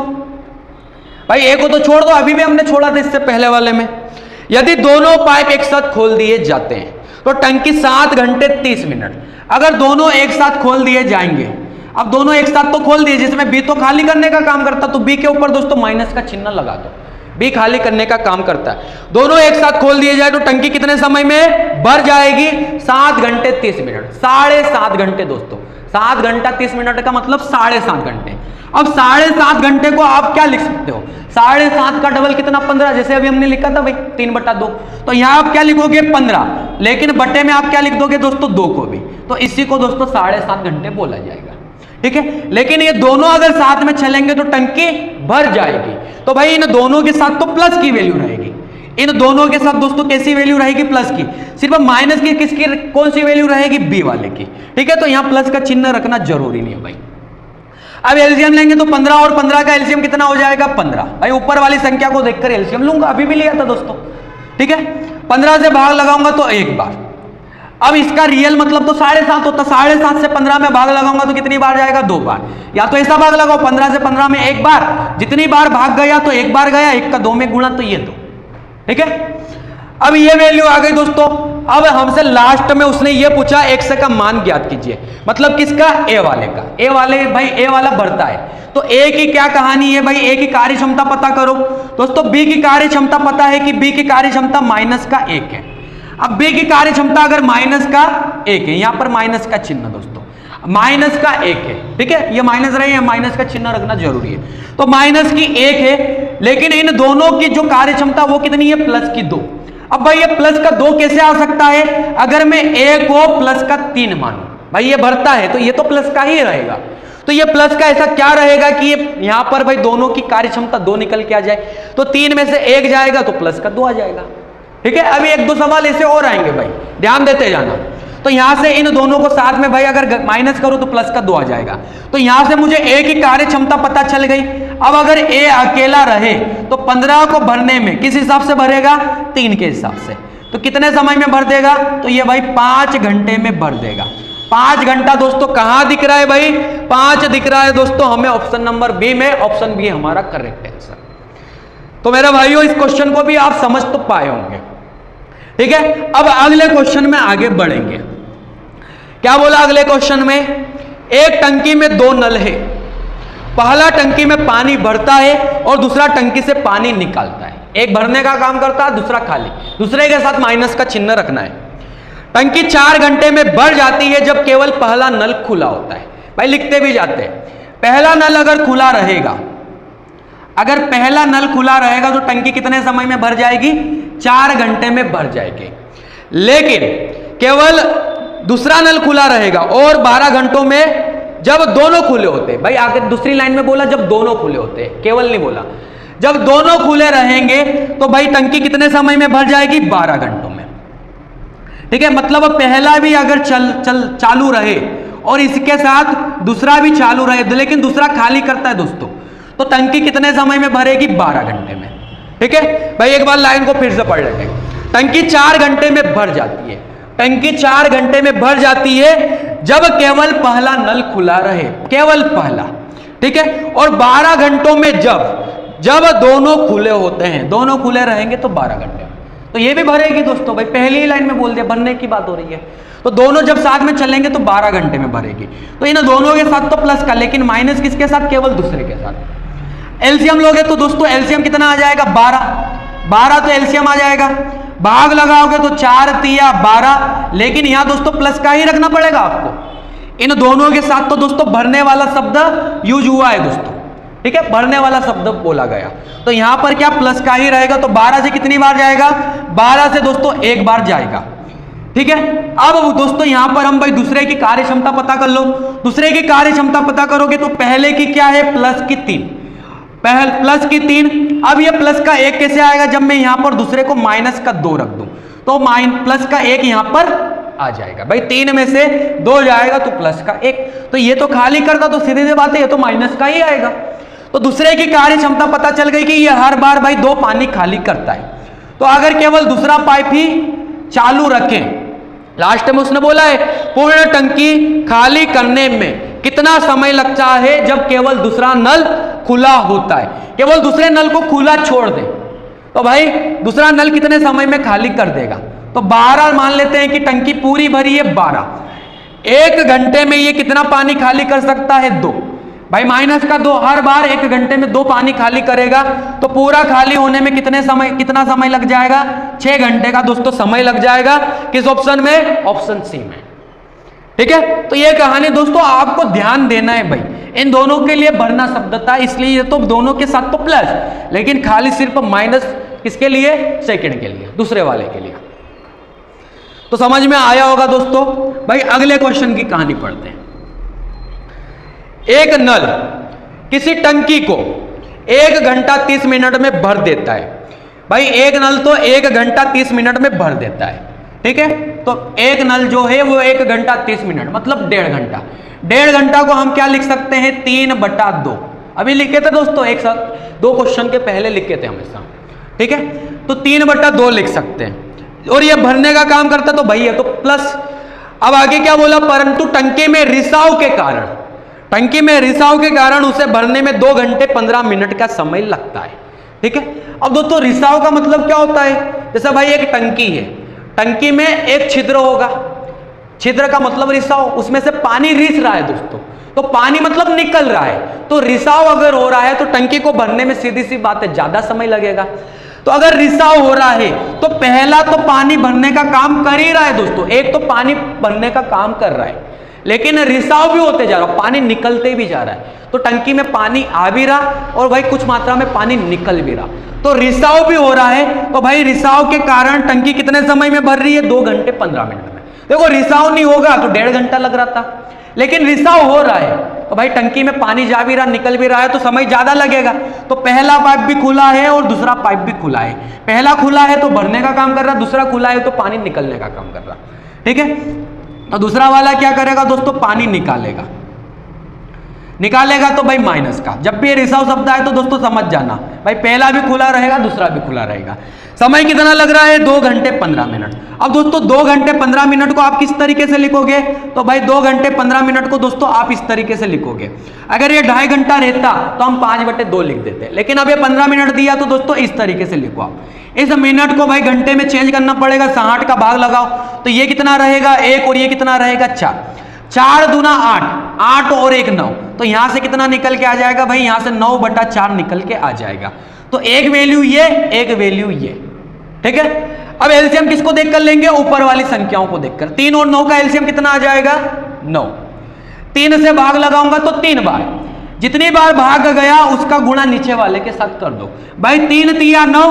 भाई ए को तो छोड़ दो, अभी भी हमने छोड़ा था इससे पहले वाले में। यदि दोनों पाइप एक साथ खोल दिए जाते हैं तो टंकी 7 घंटे 30 मिनट। अगर दोनों एक साथ खोल दिए जाएंगे, अब दोनों एक साथ तो खोल दिए, जिसमें बी तो खाली करने का काम करता, तो बी के ऊपर दोस्तों माइनस का चिन्ह लगा दो, बी खाली करने का काम करता है। दोनों एक साथ खोल दिए जाए तो टंकी कितने समय में भर जाएगी, 7 घंटे 30 मिनट। 7.5 घंटे दोस्तों, 7 घंटा 30 मिनट का मतलब 7.5 घंटे। अब 7.5 घंटे को आप क्या लिख सकते हो, 7.5 का डबल कितना, 15, जैसे अभी हमने लिखा था भाई 3/2। तो यहां आप क्या लिखोगे 15, लेकिन बट्टे में आप क्या लिख दोगे दोस्तों 2 को भी, तो इसी को दोस्तों 7.5 घंटे बोला जाएगा। ठीक है, लेकिन ये दोनों अगर साथ में चलेंगे तो टंकी भर जाएगी। तो भाई इन दोनों के साथ तो प्लस की वैल्यू रहेगी, इन दोनों के साथ दोस्तों कैसी वैल्यू रहेगी, प्लस की। सिर्फ माइनस की किसकी, कौन सी वैल्यू रहेगी, बी वाले की। ठीक है, तो यहां प्लस का चिन्ह रखना जरूरी नहीं है भाई। अब एलसीएम लेंगे तो 15 और 15 का एलसीएम कितना हो जाएगा, 15। भाई ऊपर वाली संख्या को देखकर एलसीएम लूंगा, अभी भी लिया था दोस्तों। ठीक है, 15 से भाग लगाऊंगा तो 1 बार। अब इसका रियल मतलब तो 7.5 होता, 7.5 से 15 में भाग लगाऊंगा तो कितनी बार जाएगा, 2 बार। या तो ऐसा भाग लगाओ 15 से 15 में 1 बार, जितनी बार भाग गया तो 1 बार गया, 1 का 2 में गुणा तो ये 2। ठीक है, अब ये वैल्यू आ गई दोस्तों। अब हमसे लास्ट में उसने ये पूछा एक्स का मान ज्ञात कीजिए, मतलब किसका, ए वाले का। ए वाले भाई ए वाला बढ़ता है, तो ए की क्या कहानी है भाई, ए की कार्य क्षमता पता करो। दोस्तों बी की कार्य क्षमता पता है कि बी की कार्य क्षमता माइनस का 1 है। अब बी की कार्य क्षमता अगर माइनस का 1 है, यहां पर माइनस का चिन्ह दोस्तों, माइनस का 1 है। ठीक है, ये माइनस रहे, माइनस का चिन्ह रखना जरूरी है। तो माइनस की 1 है, लेकिन इन दोनों की जो कार्य क्षमता वो कितनी है, प्लस की 2। अब भाई ये प्लस का 2 कैसे आ सकता है, अगर मैं ए को प्लस का 3 मानूं, भाई ये बढ़ता है तो ये तो प्लस का ही रहेगा। तो ये प्लस का ऐसा क्या रहेगा कि ये यहां पर भाई दोनों की कार्य क्षमता 2 निकल के आ जाए, तो 3 में से 1 जाएगा तो प्लस का 2 आ जाएगा। ठीक है, अभी 1-2 सवाल ऐसे और आएंगे भाई, ध्यान देते जाना। तो यहां से इन दोनों को साथ में भाई अगर माइनस करो तो प्लस का 2 आ जाएगा। तो यहां से मुझे ए की कार्य क्षमता पता चल गई। अब अगर ए अकेला रहे तो 15 को भरने में किस हिसाब से भरेगा, 3 के हिसाब से। तो कितने समय में भर देगा, तो ये भाई 5 घंटे में भर देगा। 5 घंटा दोस्तों कहां दिख रहा है भाई, 5 दिख रहा है दोस्तों हमें ऑप्शन नंबर बी में। ऑप्शन बी हमारा करेक्ट आंसर। तो मेरे भाइयों इस क्वेश्चन को भी आप समझ तो पाए होंगे। ठीक है, अब अगले क्वेश्चन में आगे बढ़ेंगे। क्या बोला अगले क्वेश्चन में, एक टंकी में 2 नल है, पहला टंकी में पानी भरता है और दूसरा टंकी से पानी निकालता है। एक भरने का काम करता है, दूसरा खाली, दूसरे के साथ माइनस का चिन्ह रखना है। टंकी 4 घंटे में भर जाती है जब केवल पहला नल खुला होता है। भाई लिखते भी जाते हैं, पहला नल अगर खुला रहेगा, अगर पहला नल खुला रहेगा तो टंकी कितने समय में भर जाएगी, 4 घंटे में भर जाएगी। लेकिन केवल दूसरा नल खुला रहेगा और 12 घंटों में जब दोनों खुले होते, भाई आगे दूसरी लाइन में बोला जब दोनों खुले होते, केवल नहीं बोला, जब दोनों खुले रहेंगे तो भाई टंकी कितने समय में भर जाएगी, 12 घंटों में। ठीक है, मतलब पहला भी अगर चालू रहे और इसके साथ दूसरा भी चालू रहे, लेकिन दूसरा खाली करता है दोस्तों, तो टंकी कितने समय में भरेगी, 12 घंटे में। ठीक है भाई, एक बार लाइन को फिर से पढ़ लेते हैं। टंकी 4 घंटे में भर जाती है, टंकी 4 घंटे में भर जाती है जब केवल पहला नल खुला रहे, केवल पहला, ठीक है। और 12 घंटों में जब दोनों खुले होते हैं, दोनों खुले रहेंगे तो 12 घंटे, तो ये भी भरेगी दोस्तों। भाई पहली ही लाइन में बोल दिया, भरने की बात हो रही है, तो दोनों जब साथ में चलेंगे तो 12 घंटे में भरेगी। तो इन दोनों के साथ तो प्लस का, लेकिन माइनस किसके साथ? केवल दूसरे के साथ। एलसीएम लोगे तो दोस्तों एलसीएम कितना आ जाएगा? 12 तो एलसीएम आ जाएगा। भाग लगाओगे तो 4 तिया 12, लेकिन यहां दोस्तों प्लस का ही रखना पड़ेगा आपको। इन दोनों के साथ तो दोस्तों भरने वाला शब्द यूज हुआ है दोस्तों, ठीक है, भरने वाला शब्द बोला गया, तो यहां पर क्या प्लस का ही रहेगा। तो 12 से कितनी बार जाएगा? 12 से दोस्तों एक बार जाएगा, ठीक है। अब दोस्तों यहां पर हम भाई दूसरे की कार्य क्षमता पता कर लो। दूसरे की कार्य क्षमता पता करोगे तो पहले की क्या है? प्लस की 3, प्लस की 3। अब ये प्लस का 1 कैसे आएगा? जब मैं यहां पर दूसरे को माइनस का 2 रख दूं तो प्लस का 1 यहां पर आ जाएगा। भाई 3 में से 2 जाएगा तो प्लस का 1, तो ये तो खाली करता, तो सीधी सी बात है ये तो माइनस का ही आएगा। तो दूसरे की कार्य क्षमता पता चल गई कि ये हर बार भाई 2 पानी खाली करता है। तो अगर केवल दूसरा पाइप ही चालू रखें, लास्ट में उसने बोला है पूर्ण टंकी खाली करने में कितना समय लगता है जब केवल दूसरा नल खुला होता है। केवल दूसरे नल को खुला छोड़ दे तो भाई दूसरा नल कितने समय में खाली कर देगा? तो 12 मान लेते हैं कि टंकी पूरी भरी है 12, 1 घंटे में ये कितना पानी खाली कर सकता है? 2। भाई माइनस का 2 हर बार 1 घंटे में 2 पानी खाली करेगा, तो पूरा खाली होने में कितना समय लग जाएगा? 6 घंटे का दोस्तों समय लग जाएगा। किस ऑप्शन में? ऑप्शन सी में, ठीक है। तो ये कहानी दोस्तों आपको ध्यान देना है भाई, इन दोनों के लिए भरना शब्द था, इसलिए ये तो दोनों के साथ तो प्लस, लेकिन खाली सिर्फ माइनस किसके लिए? सेकंड के लिए, दूसरे वाले के लिए। तो समझ में आया होगा दोस्तों। भाई अगले क्वेश्चन की कहानी पढ़ते हैं। एक नल किसी टंकी को 1 घंटा 30 मिनट में भर देता है। भाई एक नल तो 1 घंटा 30 मिनट में भर देता है, ठीक है। तो एक नल जो है वो 1 घंटा 30 मिनट मतलब 1.5 घंटा। 1.5 घंटा को हम क्या लिख सकते हैं? 3/2। अभी लिखे थे दोस्तों, एक साथ 2 क्वेश्चन के पहले लिखे थे हमेशा, ठीक है। तो 3/2 लिख सकते हैं, और ये भरने का काम करता तो भाई है तो प्लस। अब आगे क्या बोला? परंतु टंकी में रिसाव के कारण, टंकी में रिसाव के कारण उसे भरने में 2 घंटे 15 मिनट का समय लगता है, ठीक है। अब दोस्तों रिसाव का मतलब क्या होता है? जैसा भाई एक टंकी है, टंकी में एक छिद्र होगा, छिद्र का मतलब रिसाव, उसमें से पानी रिस रहा है दोस्तों, तो पानी मतलब निकल रहा है, तो रिसाव अगर हो रहा है तो टंकी को भरने में सीधी सी बात है ज्यादा समय लगेगा। तो अगर रिसाव हो रहा है तो पहला तो पानी भरने का काम कर ही रहा है दोस्तों, एक तो पानी भरने का काम कर रहा है, लेकिन रिसाव भी होते जा रहा, पानी निकलते भी जा रहा है। तो टंकी में पानी आ भी रहा और भाई कुछ मात्रा में पानी निकल भी रहा, तो रिसाव भी हो रहा है। तो भाई रिसाव के कारण टंकी कितने समय में भर रही है? 2 घंटे 15 मिनट में। देखो रिसाव नहीं होगा तो 1.5 घंटा लग रहा था, लेकिन रिसाव हो रहा है तो भाई टंकी में पानी जा भी रहा निकल भी रहा है, तो समय ज्यादा लगेगा। तो पहला पाइप भी खुला है और दूसरा पाइप भी खुला है। पहला खुला है तो भरने का काम कर रहा, दूसरा खुला है तो पानी निकलने का काम कर रहा, ठीक है। तो दूसरा वाला क्या करेगा दोस्तों? पानी निकालेगा, निकालेगा तो भाई माइनस का। जब भी ये रिसाव शब्द आए तो दोस्तों समझ जाना, भाई पहला भी खुला रहेगा दूसरा भी खुला रहेगा। समय कितना लग रहा है? 2 घंटे 15 मिनट। अब दोस्तों 2 घंटे 15 मिनट को आप किस तरीके से लिखोगे? तो भाई 2 घंटे 15 मिनट को दोस्तों आप इस तरीके से लिखोगे। अगर ये 2.5 घंटा रहता तो हम 5/2 लिख देते, लेकिन अब ये 15 मिनट दिया तो दोस्तों इस तरीके से लिखो आप। इस मिनट को भाई घंटे में चेंज करना पड़ेगा, 60 का भाग लगाओ तो ये कितना रहेगा? 1 और ये कितना रहेगा? 4। 4 दूना 8, 8 और 1 9, तो यहां से कितना निकल के आ जाएगा भाई? यहां से 9/4 निकल के आ जाएगा। तो एक वैल्यू ये, एक वैल्यू ये, ठीक है। अब एलसीएम किसको देखकर लेंगे? ऊपर वाली संख्याओं को देखकर। 3 और 9 का एलसीएम कितना आ जाएगा? 9। 3 से भाग लगाऊंगा तो 3 बार, जितनी बार भाग गया उसका गुणा नीचे वाले के साथ कर दो। भाई 3 तिया 9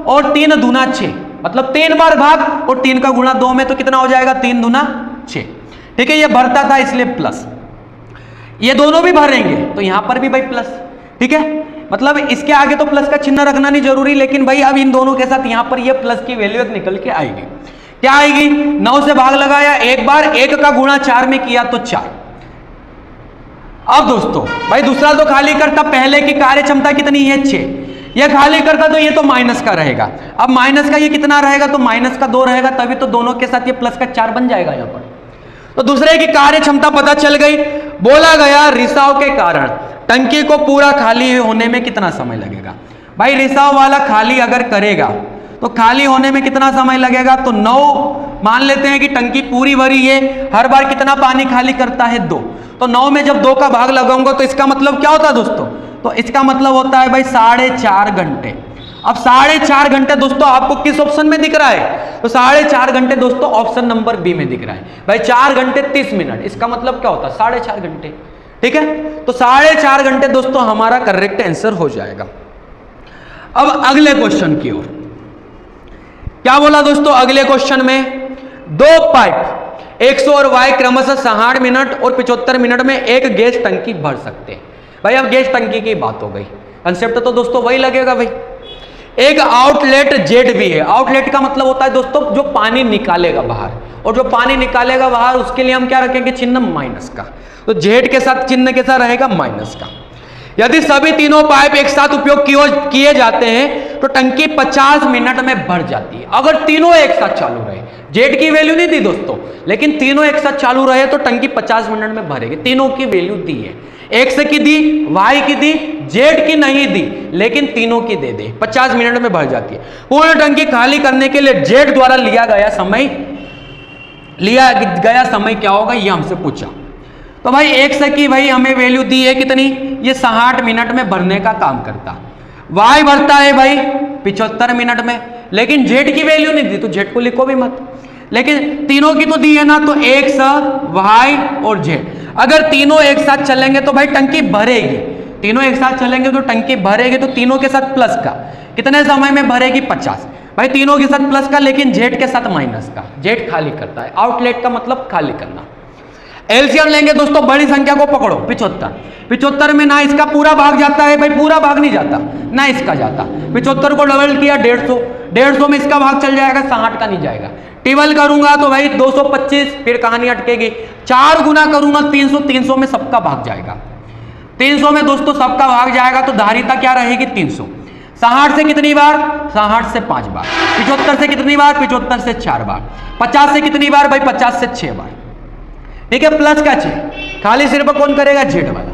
और 3 दूना 6, मतलब 3 बार भाग और 3 का गुणा 2 में, तो कितना हो जाएगा? 3 दूना 6, ठीक है। ये भरता था इसलिए प्लस, ये दोनों भी भरेंगे तो यहां पर भी भाई प्लस, ठीक है। मतलब इसके आगे तो प्लस का चिन्ह रखना नहीं जरूरी, लेकिन भाई अब इन दोनों के साथ यहां पर ये प्लस की वैल्यू निकल के आएगी। क्या आएगी? 9 से भाग लगाया एक बार, 1 का गुणा 4 में किया तो 4। अब दोस्तों भाई दूसरा तो खाली करता, पहले की कार्य क्षमता कितनी है? 6। ये खाली करता तो ये तो माइनस का रहेगा। अब माइनस का ये कितना रहेगा? तो माइनस का 2 रहेगा, तभी तो दोनों के साथ ये प्लस का 4 बन जाएगा यहाँ पर। तो दूसरे की कार्य क्षमता पता चल गई। बोला गया रिसाव के कारण टंकी को पूरा खाली होने में कितना समय लगेगा। भाई रिसाव वाला खाली अगर करेगा तो खाली होने में कितना समय लगेगा, तो 9 मान लेते हैं कि टंकी पूरी भरी है, हर बार कितना पानी खाली करता है 2, तो 9 में जब 2 का भाग लगाऊंगा तो इसका मतलब क्या होता है दोस्तों, तो इसका मतलब होता है भाई 4.5 घंटे। अब 4.5 घंटे दोस्तों आपको किस ऑप्शन में दिख रहा है, तो 4.5 घंटे दोस्तों ऑप्शन नंबर बी में दिख रहा है। भाई 4 घंटे 30 मिनट, इसका मतलब क्या होता है 4.5 घंटे। ठीक है, तो 4.5 घंटे दोस्तों हमारा करेक्ट आंसर हो जाएगा। अब अगले क्वेश्चन की ओर क्या बोला दोस्तों, अगले क्वेश्चन में 2 पाइप 100 और y क्रमशः 60 मिनट और 75 मिनट में एक गैस टंकी भर सकते हैं। भाई अब गैस टंकी की बात हो गई, कंसेप्ट तो दोस्तों वही लगेगा। भाई एक आउटलेट जेट भी है। आउटलेट का मतलब होता है दोस्तों जो पानी निकालेगा बाहर, और जो पानी निकालेगा बाहर उसके लिए हम क्या रखेंगे, चिन्ह माइनस का। तो जेट के साथ चिन्ह कैसा रहेगा, माइनस का। यदि सभी तीनों पाइप एक साथ उपयोग किए जाते हैं तो टंकी 50 मिनट में भर जाती है। अगर तीनों एक साथ चालू रहे, जेट की वैल्यू नहीं दी दोस्तों, लेकिन तीनों एक साथ चालू रहे तो टंकी 50 मिनट में भरेगी। तीनों की वैल्यू दी है, एक्स की दी, वाई की दी, जेड की नहीं दी, लेकिन तीनों की दे दे, 50 मिनट में भर जाती है। पूर्ण टंकी खाली करने के लिए जेड द्वारा लिया गया समय क्या होगा, ये हमसे पूछा। तो भाई एक्स की भाई हमें वैल्यू दी है कितनी, ये 60 मिनट में भरने का काम करता। वाई भरता है भाई 75 मिनट में, लेकिन जेड की वैल्यू नहीं दी, तो जेड को लिखो भी मत, लेकिन तीनों की तो दी है ना, तो एक्स, वाई और जेड। अगर तीनों एक साथ चलेंगे तो भाई टंकी भरेगी, तीनों एक साथ चलेंगे तो टंकी भरेगी, तो तीनों के साथ प्लस का कितने समय में भरेगी, 50। भाई तीनों के साथ प्लस का, लेकिन जेड के साथ माइनस का। जेड खाली करता है, आउटलेट का मतलब खाली करना। एलसीएम लेंगे दोस्तों, बड़ी संख्या को पकड़ो 75 में ना इसका पूरा भाग जाता है, भाई पूरा भाग नहीं जाता, ना इसका जाता। 75 को डबल किया 150 में इसका भाग चल जाएगा, 60 का नहीं जाएगा। टेबल करूंगा तो भाई 225, फिर कहानी अटकेगी। 4 गुना करूंगा 300 में सबका भाग जाएगा। 300 में दोस्तों सबका भाग जाएगा, तो धारिता क्या रहेगी 300। 60 से कितनी बार, 60 से 5 बार। 75 से कितनी बार, 75 से 4 बार। 50 से कितनी बार, भाई 50 से 6 बार। ठीक है, प्लस का 6 खाली सिर्फ कौन करेगा, जेड वाला।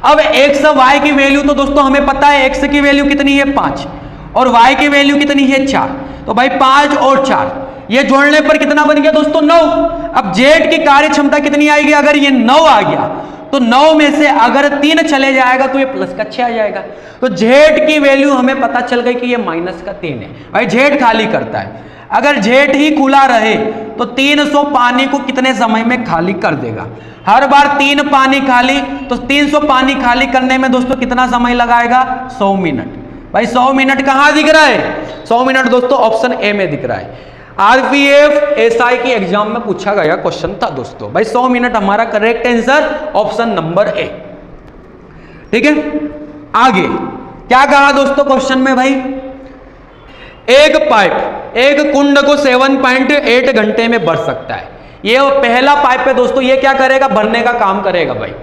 अब एक्स वाई की वैल्यू तो दोस्तों हमें पता है, एक्स की वैल्यू कितनी है 5 और वाई की वैल्यू कितनी है 4। तो भाई 5 और 4 ये जोड़ने पर कितना बन गया दोस्तों, 9। अब जेड की कार्य क्षमता कितनी आएगी, अगर ये 9 आ गया तो 9 में से अगर 3 चले जाएगा तो ये प्लस का 6 आ जाएगा। तो जेड की वैल्यू हमें पता चल गई कि ये माइनस का 3 है। भाई जेड खाली करता है, अगर जेट ही खुला रहे तो 300 पानी को कितने समय में खाली कर देगा। हर बार 3 पानी खाली, तो 300 पानी खाली करने में दोस्तों कितना समय लगाएगा, 100 मिनट। भाई 100 मिनट कहां दिख रहा है, 100 मिनट दोस्तों ऑप्शन ए में दिख रहा है। आरपीएफ एसआई की एग्जाम में पूछा गया क्वेश्चन था दोस्तों। भाई 100 मिनट हमारा correct answer option number A. ठीक है, आगे क्या कहा दोस्तों क्वेश्चन में, भाई एक पाइप एक कुंड को 7.8 घंटे में भर सकता है। ये पहला पाइप है दोस्तों, ये क्या करेगा, भरने का काम करेगा भाई।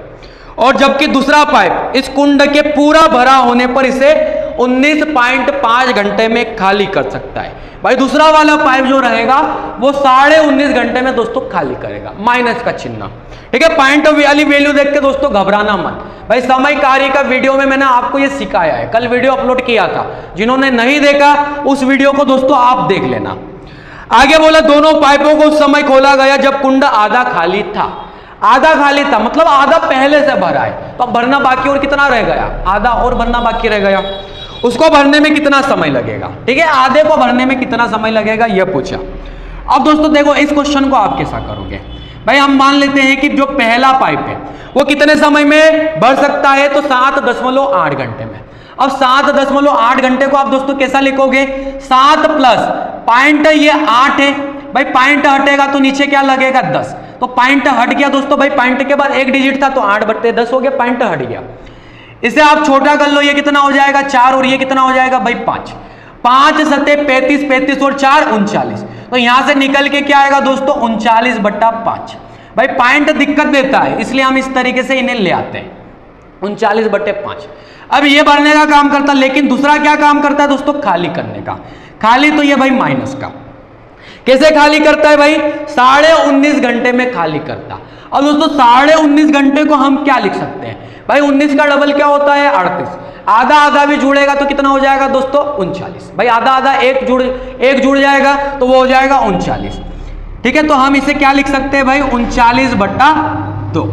और जबकि दूसरा पाइप इस कुंड के पूरा भरा होने पर इसे 19.5 घंटे में खाली कर सकता है। भाई दूसरा वाला पाइप जो रहेगा वो 19.5 घंटे में दोस्तों खाली करेगा, माइनस का चिन्ह। ठीक है, पॉइंट वाली वैल्यू देख के दोस्तों घबराना मत। भाई समय कार्य का वीडियो में मैंने आपको ये सिखाया है, कल वीडियो अपलोड किया था, जिन्होंने नहीं देखा उस वीडियो को दोस्तों आप देख लेना। आगे बोला दोनों पाइपों को उस समय खोला गया जब कुंड आधा खाली था। आधा खाली था मतलब आधा पहले से भरा है, तो अब भरना बाकी और कितना रह गया, आधा और भरना बाकी रह गया। उसको भरने में कितना समय लगेगा, ठीक है, आधे को भरने में कितना समय लगेगा यह पूछा। अब दोस्तों देखो इस क्वेश्चन को आप कैसा करोगे। भाई हम मान लेते हैं कि जो पहला पाइप है वो कितने समय में भर सकता है, तो 7.8 घंटे में। अब 7.8 घंटे को आप दोस्तों कैसा लिखोगे, 7 प्लस पॉइंट ये 8 है। भाई पॉइंट हटेगा तो नीचे क्या लगेगा 10, तो पॉइंट हट गया दोस्तों। भाई पॉइंट के बाद एक डिजिट था तो 8/10 हो गया, पॉइंट हट गया। इसे आप छोटा कर लो, ये कितना हो जाएगा 4 और ये कितना हो जाएगा भाई 5। 5 सत्ते 35, 35 और 4 39। तो यहां से निकल के क्या आएगा दोस्तों 39/5। भाई पॉइंट दिक्कत देता है इसलिए हम इस तरीके से इन्हें ले आते हैं 39/5। अब ये भरने का काम करता है, लेकिन दूसरा क्या काम करता है दोस्तों, खाली करने का। खाली तो ये भाई माइनस का, कैसे खाली करता है भाई? 19.5 घंटे में खाली करता। अब दोस्तों 19.5 घंटे को हम क्या लिख सकते हैं भाई? 19 का डबल क्या होता है? 38। आधा आधा भी जुड़ेगा तो कितना हो जाएगा दोस्तों? 39। भाई आधा आधा एक जुड़ जाएगा तो वो हो जाएगा 39। ठीक है, तो हम इसे क्या लिख सकते हैं भाई? 39/2।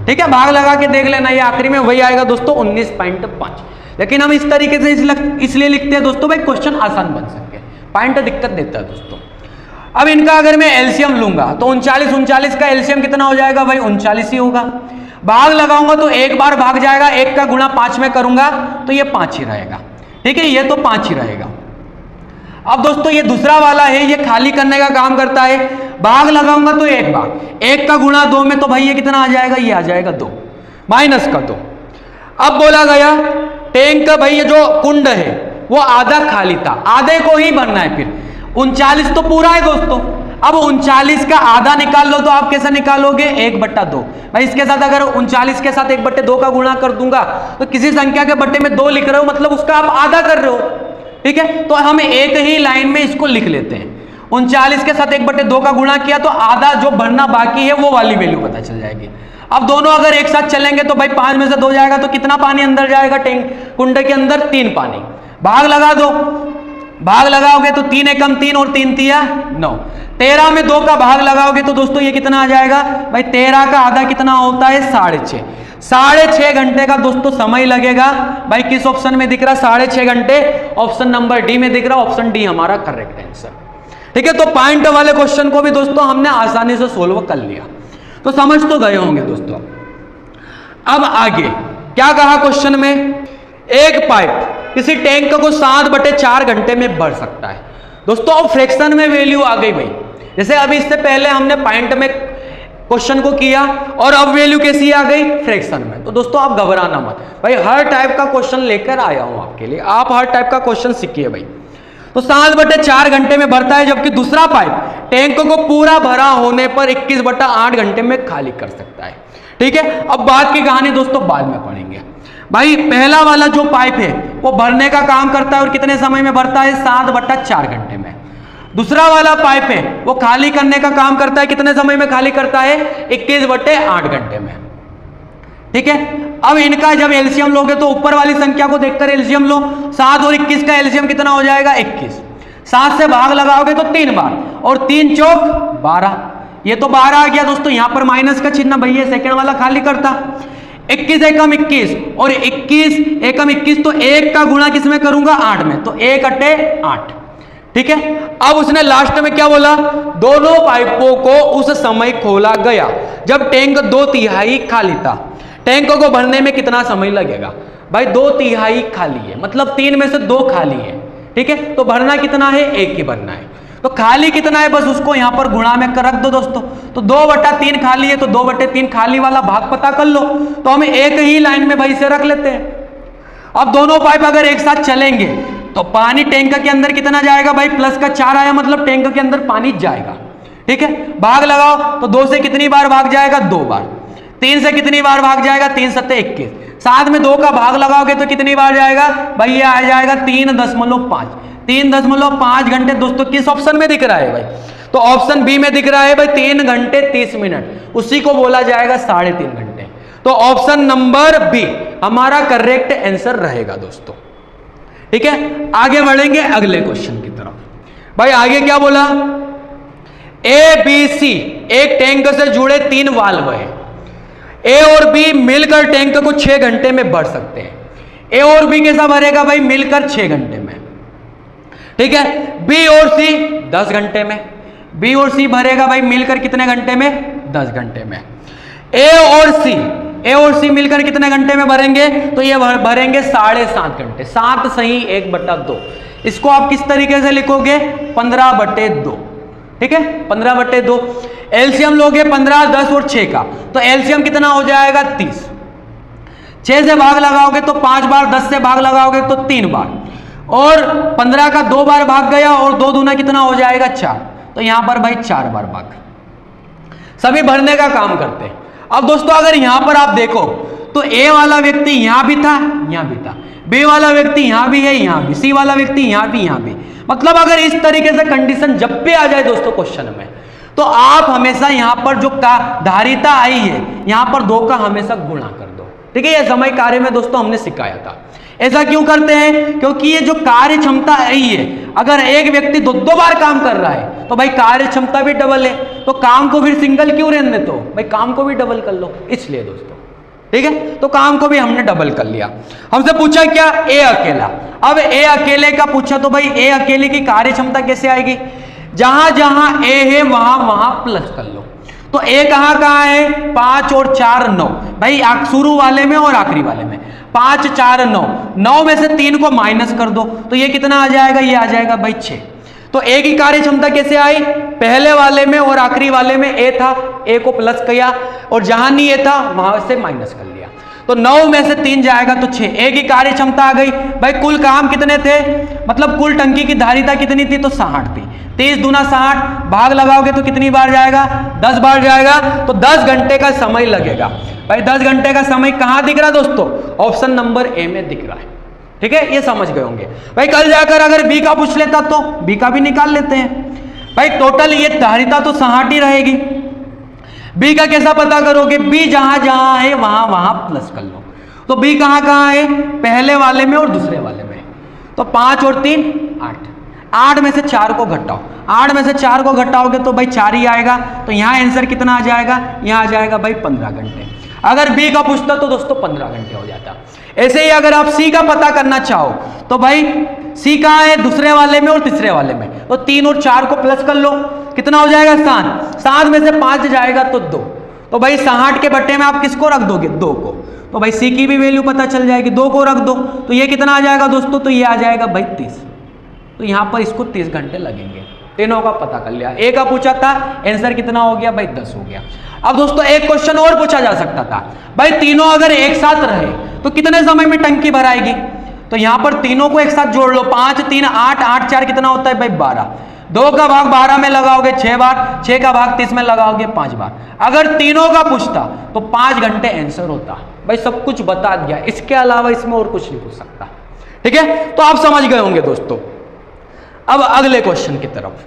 ठीक है, भाग लगा के देख लेना, ये आखिरी में वही आएगा दोस्तों 19.5। लेकिन हम इस तरीके से इसलिए लिखते हैं दोस्तों भाई क्वेश्चन आसान बन सके, पॉइंट दिक्कत देता है दोस्तों। अब इनका अगर मैं एलसीएम लूंगा तो 39 का एलसीएम कितना हो जाएगा भाई? 39 ही होगा। भाग लगाऊंगा तो एक बार भाग जाएगा, 1 का गुणा 5 में करूंगा तो ये 5 ही रहेगा। ठीक है, ये तो 5 ही रहेगा। अब दोस्तों ये दूसरा वाला है, ये खाली करने का काम करता है। भाग लगाऊंगा तो एक बार, 1 का गुणा 2 में तो भाई ये कितना आ जाएगा? ये आ जाएगा 2 माइनस का 2। अब बोला गया टैंक का भाई ये जो कुंड है वो आधा खाली था, आधे को ही भरना है। फिर 39 तो पूरा है दोस्तों। अब 39 का आधा निकाल लो तो आप कैसे निकालोगे? 1/2। भाई इसके साथ अगर 39 के साथ 1/2 का गुणा कर दूंगा तो किसी संख्या के बट्टे में 2 लिख रहे हो मतलब उसका आप आधा कर रहे हो। ठीक है, तो हम एक ही लाइन में इसको लिख लेते हैं। 39 के साथ 1/2 का गुणा किया तो आधा जो भरना बाकी है वो वाली वैल्यू पता चल जाएगी। अब दोनों अगर एक साथ चलेंगे तो भाई 5 में से 2 जाएगा तो कितना पानी अंदर जाएगा? टैंक कुंड के अंदर 3 पानी। भाग लगा दो, भाग लगाओगे तो 3 एकम 3 और 3 तिया 9। 13 में 2 का भाग लगाओगे तो दोस्तों ये कितना आ जाएगा भाई? 13 का आधा कितना होता है? 6.5। 6.5 घंटे का दोस्तों समय लगेगा। भाई किस ऑप्शन में दिख रहा? 6.5 घंटे ऑप्शन नंबर डी में दिख रहा। ऑप्शन डी हमारा करेक्ट आंसर। ठीक है, तो पॉइंट वाले क्वेश्चन को भी दोस्तों हमने आसानी से सोल्व कर लिया, तो समझ तो गए होंगे दोस्तों। अब आगे क्या कहा क्वेश्चन में? एक पाइप किसी टैंक को 7/4 घंटे में भर सकता है। दोस्तों अब फ्रैक्शन में वैल्यू आ गई भाई। जैसे अभी इससे पहले हमने पॉइंट में क्वेश्चन को किया और अब वैल्यू कैसी आ गई? फ्रैक्शन में। तो दोस्तों आप घबराना मत भाई, हर टाइप का क्वेश्चन लेकर आया हूं आपके लिए, आप हर टाइप का क्वेश्चन सीखिए भाई। तो 7/4 घंटे में भरता है, जबकि दूसरा पाइप टैंक को पूरा भरा होने पर 21/8 घंटे में खाली कर सकता है। ठीक है, अब बाद की कहानी दोस्तों बाद में पढ़ेंगे। भाई पहला वाला जो पाइप है वो भरने का काम करता है और कितने समय में भरता है? 7/4 घंटे में। दूसरा वाला पाइप है वो खाली करने का काम करता है, कितने समय में खाली करता है? 21/8 घंटे में। ठीक है, अब इनका जब एलसीएम लोगे तो ऊपर वाली संख्या को देखकर एलसीएम लो। 7 और 21 का एलसीएम कितना हो जाएगा? 21। 7 से भाग लगाओगे तो 3 बार और 3 चौक 12। ये तो 12 आ गया दोस्तों, यहां पर माइनस का चिन्ह भैया सेकंड वाला खाली करता। 21 एकम 21 और 21 एकम 21 तो 1 का गुणा किस में करूंगा? 8 में, तो 1 अट्टे 8। ठीक है, अब उसने लास्ट में क्या बोला? दोनों पाइपों को उस समय खोला गया जब टैंक 2/3 खाली था। टैंक को भरने में कितना समय लगेगा? भाई 2/3 खाली है, मतलब 3 में से 2 खाली है। ठीक है, तो भरना कितना है? 1 ही भरना है। तो खाली कितना है बस उसको यहां पर गुणा में रख दो दोस्तों। तो 2/3 खाली है तो 2/3 खाली वाला भाग पता कर लो। तो हम एक ही लाइन में भाई से रख लेते हैं। अब दोनों पाइप अगर एक साथ चलेंगे तो पानी टैंक के अंदर कितना जाएगा भाई? प्लस का 4 आया, मतलब टैंक के अंदर पानी जाएगा। ठीक है, भाग लगाओ तो 2 से कितनी बार भाग जाएगा? 2 बार। 3 से कितनी बार भाग जाएगा? 3 सत्ते 21। 7 में 2 का भाग लगाओगे तो कितनी बार जाएगा भाई? ये आ जाएगा 3.5। 3.5 घंटे दोस्तों किस ऑप्शन में दिख रहा है भाई? तो ऑप्शन बी में दिख रहा है भाई 3 घंटे 30 मिनट, उसी को बोला जाएगा 3.5 घंटे। तो ऑप्शन नंबर बी हमारा करेक्ट आंसर रहेगा दोस्तों। ठीक है, आगे बढ़ेंगे अगले क्वेश्चन की तरफ। भाई आगे क्या बोला? ए बी सी एक टैंक से जुड़े 3 वाल्व है। ए और बी मिलकर टैंक को 6 घंटे में भर सकते हैं। ए और बी कैसा भरेगा भाई? मिलकर 6 घंटे में। ठीक है, बी और सी 10 घंटे में। बी और सी भरेगा भाई मिलकर कितने घंटे में? 10 घंटे में। ए और सी मिलकर कितने घंटे में भरेंगे? तो ये भरेंगे 7.5 घंटे। 7 सही 1/2। इसको आप किस तरीके से लिखोगे? 15/2। ठीक है, 15/2। एलसीएम लोगे 15, 10 और 6 का, तो एलसीएम कितना हो जाएगा? 30। 6 से भाग लगाओगे तो 5 बार, 10 से भाग लगाओगे तो 3 बार, और 15 का 2 बार भाग गया और 2 दूना कितना हो जाएगा? 4। तो यहां पर भाई 4 बार भाग। सभी भरने का काम करते हैं। अब दोस्तों अगर यहां पर आप देखो तो ए वाला व्यक्ति यहां भी था, यहां भी था, बी वाला व्यक्ति यहां भी है, यहां भी, सी वाला व्यक्ति यहां भी, यहां भी, मतलब अगर इस तरीके से कंडीशन जब भी आ जाए दोस्तों क्वेश्चन में, तो आप हमेशा यहां पर जो धारिता आई है यहां पर 2 का हमेशा गुणा कर दो। ठीक है, ये समय कार्य में दोस्तों हमने सिखाया था। ऐसा क्यों करते हैं? क्योंकि ये जो कार्य क्षमता आई है, अगर एक व्यक्ति 2 बार काम कर रहा है तो भाई कार्य क्षमता भी डबल है, तो काम को फिर सिंगल क्यों रहने दो भाई, काम को भी डबल कर लो, इसलिए दोस्तों। ठीक है, तो काम को भी हमने डबल कर लिया। हमसे पूछा क्या? ए अकेला। अब ए अकेले का पूछा तो भाई ए अकेले की कार्य क्षमता कैसे आएगी? जहां जहां ए है वहां वहां प्लस कर लो। तो ए कहां है? 5 और 4 9 भाई, शुरू वाले में और आखिरी वाले में 5 4 9, 9 में से 3 को माइनस कर दो तो ये कितना आ जाएगा? ये आ जाएगा भाई 6। तो ए की कार्य क्षमता कैसे आई? पहले वाले में और आखिरी वाले में ए था, ए को प्लस किया और जहां नहीं ए था वहां से माइनस कर लिया, तो 9 में से 3 जाएगा तो 6। ए की कार्य क्षमता आ गई। भाई कुल काम कितने थे, मतलब कुल टंकी की धारिता कितनी थी? तो 60 थी। 30 दूना 60, भाग लगाओगे तो कितनी बार जाएगा? 10 बार जाएगा, तो 10 घंटे का समय लगेगा। भाई 10 घंटे का समय कहां दिख रहा है दोस्तों? ऑप्शन नंबर ए में दिख रहा है। ठीक है, ये समझ गए होंगे। भाई कल जाकर अगर बी का पूछ लेता तो बी का भी निकाल लेते हैं। भाई टोटल ये धारिता तो 60 ही रहेगी। बी का कैसा पता करोगे? बी जहां जहां है वहां वहां प्लस कर लो। तो बी कहां है? पहले वाले में और दूसरे वाले में। तो 5 और 3 8, 8 में से 4 को घटाओ, 8 में से 4 को घटाओगे तो भाई 4 ही आएगा। तो यहां आंसर कितना आ जाएगा? यहां आ जाएगा भाई 15 घंटे। अगर बी का पूछता तो दोस्तों 15 घंटे हो जाता। ऐसे ही अगर आप सी का पता करना चाहो तो भाई सी कहां है? दूसरे वाले में और तीसरे वाले में। तो 3 और 4 को प्लस कर लो, कितना हो जाएगा? 7। 7 में से 5 जाएगा तो 2। तो भाई 60 के बट्टे में आप किसको रख दोगे? 2 को। तो भाई सी की भी वैल्यू पता चल जाएगी, 2 को रख दो तो ये कितना आ जाएगा दोस्तों? तो ये आ जाएगा भाई 30। तो यहां पर इसको 30 घंटे लगेंगे। तीनों का पता कर लिया। ए का पूछा था, आंसर कितना हो गया भाई? 10 हो गया। अब दोस्तों एक क्वेश्चन और पूछा जा सकता था, भाई तीनों अगर एक साथ रहे तो कितने समय में टंकी भराएगी? तो यहां पर तीनों को एक साथ जोड़ लो, 5 3 8, 8 4 कितना होता है भाई? 12। 2 का भाग 12 में लगाओगे 6 बार, 6 का भाग 30 में लगाओगे 5 बार। अगर तीनों का पूछता तो 5 घंटे आंसर होता। भाई सब कुछ बता दिया, इसके अलावा इसमें और कुछ नहीं पूछ सकता। ठीक है, तो आप समझ गए होंगे दोस्तों। अब अगले क्वेश्चन की तरफ।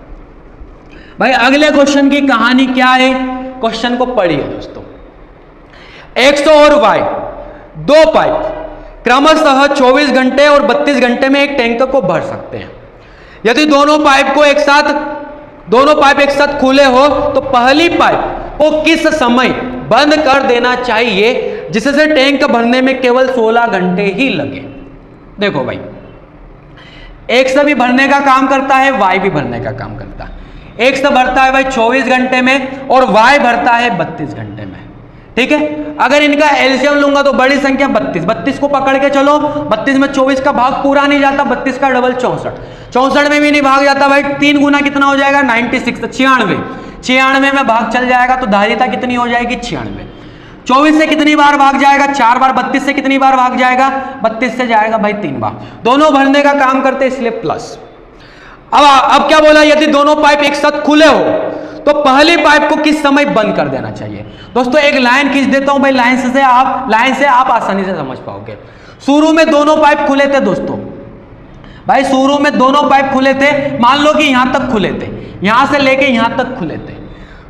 भाई अगले क्वेश्चन की कहानी क्या है? क्वेश्चन को पढ़िए दोस्तों। 100 और Y 2 पाइप क्रमशः 24 घंटे और 32 घंटे में एक टैंक को भर सकते हैं। यदि दोनों पाइप एक साथ खुले हो तो पहली पाइप को किस समय बंद कर देना चाहिए जिससे टैंक भरने में केवल 16 घंटे ही लगे? देखो भाई, X भी भरने का काम करता है, Y भी भरने का काम करता है। X भरता है भाई 24 घंटे में और Y भरता है 32 घंटे में। ठीक है, अगर इनका एलसीएम लूंगा तो बड़ी संख्या 32, 32 को पकड़ के चलो। 32 में 24 का भाग पूरा नहीं जाता, 32 का डबल 64, 64 में भी नहीं भाग जाता भाई। 3 गुना कितना हो जाएगा? 96, 96, 96 में भाग चल जाएगा तो धारिता कितनी हो जाएगी? 96। 24 से कितनी बार भाग जाएगा? 4 बार। 32 से कितनी बार भाग जाएगा? 32 से जाएगा भाई 3 बार। दोनों भरने का काम करते इसलिए प्लस। अब क्या बोला? यदि दोनों पाइप एक साथ खुले हो तो पहली पाइप को किस समय बंद कर देना चाहिए? दोस्तों एक लाइन खींच देता हूं भाई, लाइन से आप आसानी से समझ पाओगे। शुरू में दोनों पाइप खुले थे दोस्तों, भाई शुरू में दोनों पाइप खुले थे। मान लो कि यहां तक खुले थे, यहां से लेके यहां तक खुले थे।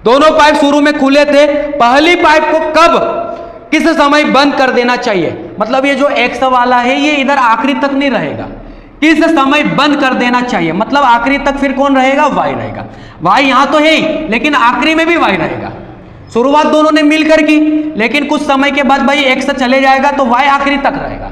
दोनों पाइप शुरू में खुले थे। पहली पाइप को कब किस समय बंद कर देना चाहिए? मतलब ये जो एक्स वाला है ये इधर आखिरी तक नहीं रहेगा, किस समय बंद कर देना चाहिए? मतलब आखिरी तक फिर कौन रहेगा? वाई रहेगा। वाई यहां तो है ही, लेकिन आखिरी में भी वाई रहेगा। शुरुआत दोनों ने मिलकर की, लेकिन कुछ समय के बाद भाई एक्स चले जाएगा तो वाई आखिरी तक रहेगा।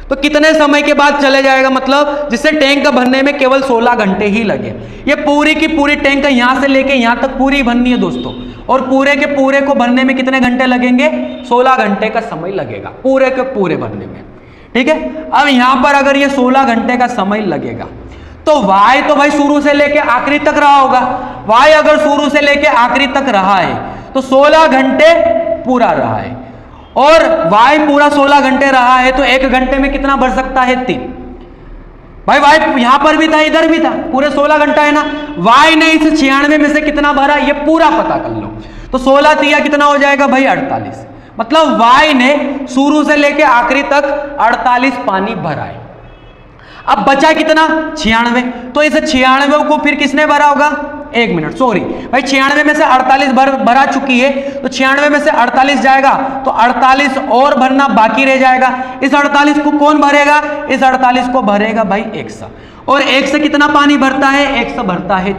तो कितने समय के बाद चले जाएगा? मतलब जिससे टैंक भरने में केवल 16 घंटे ही लगे। ये पूरी की पूरी टैंक यहां से लेके यहां तक पूरी भरनी है दोस्तों, और पूरे के पूरे को भरने में कितने घंटे लगेंगे? 16 घंटे का समय लगेगा पूरे के पूरे भरने में। ठीक है, अब यहां पर अगर ये 16 घंटे का समय लगेगा तो y तो भाई शुरू से लेके आखिरी तक रहा होगा। y अगर शुरू से लेके आखिरी तक रहा है तो 16 घंटे पूरा रहा है, और y पूरा 16 घंटे रहा है तो 1 घंटे में कितना भर सकता है? 3। भाई y यहां पर भी था, इधर भी था, पूरे 16 घंटा है ना। y ने इस 96 में से कितना भरा ये पूरा पता कर लो। तो 16 तिया कितना हो जाएगा भाई? 48। मतलब y ने शुरू से लेके आखिरी तक 48 पानी भरा है। अब बचा कितना 96, तो इसे 96 को फिर किसने भरा होगा, 1 मिनट सॉरी भाई 96 में से 48 भरा चुकी है, तो 96 में से 48 जाएगा तो 48 और भरना बाकी रह जाएगा। इस 48 को कौन भरेगा, इस 48 को भरेगा भाई 100, और 1 से कितना पानी भरता है, 1 से भरता है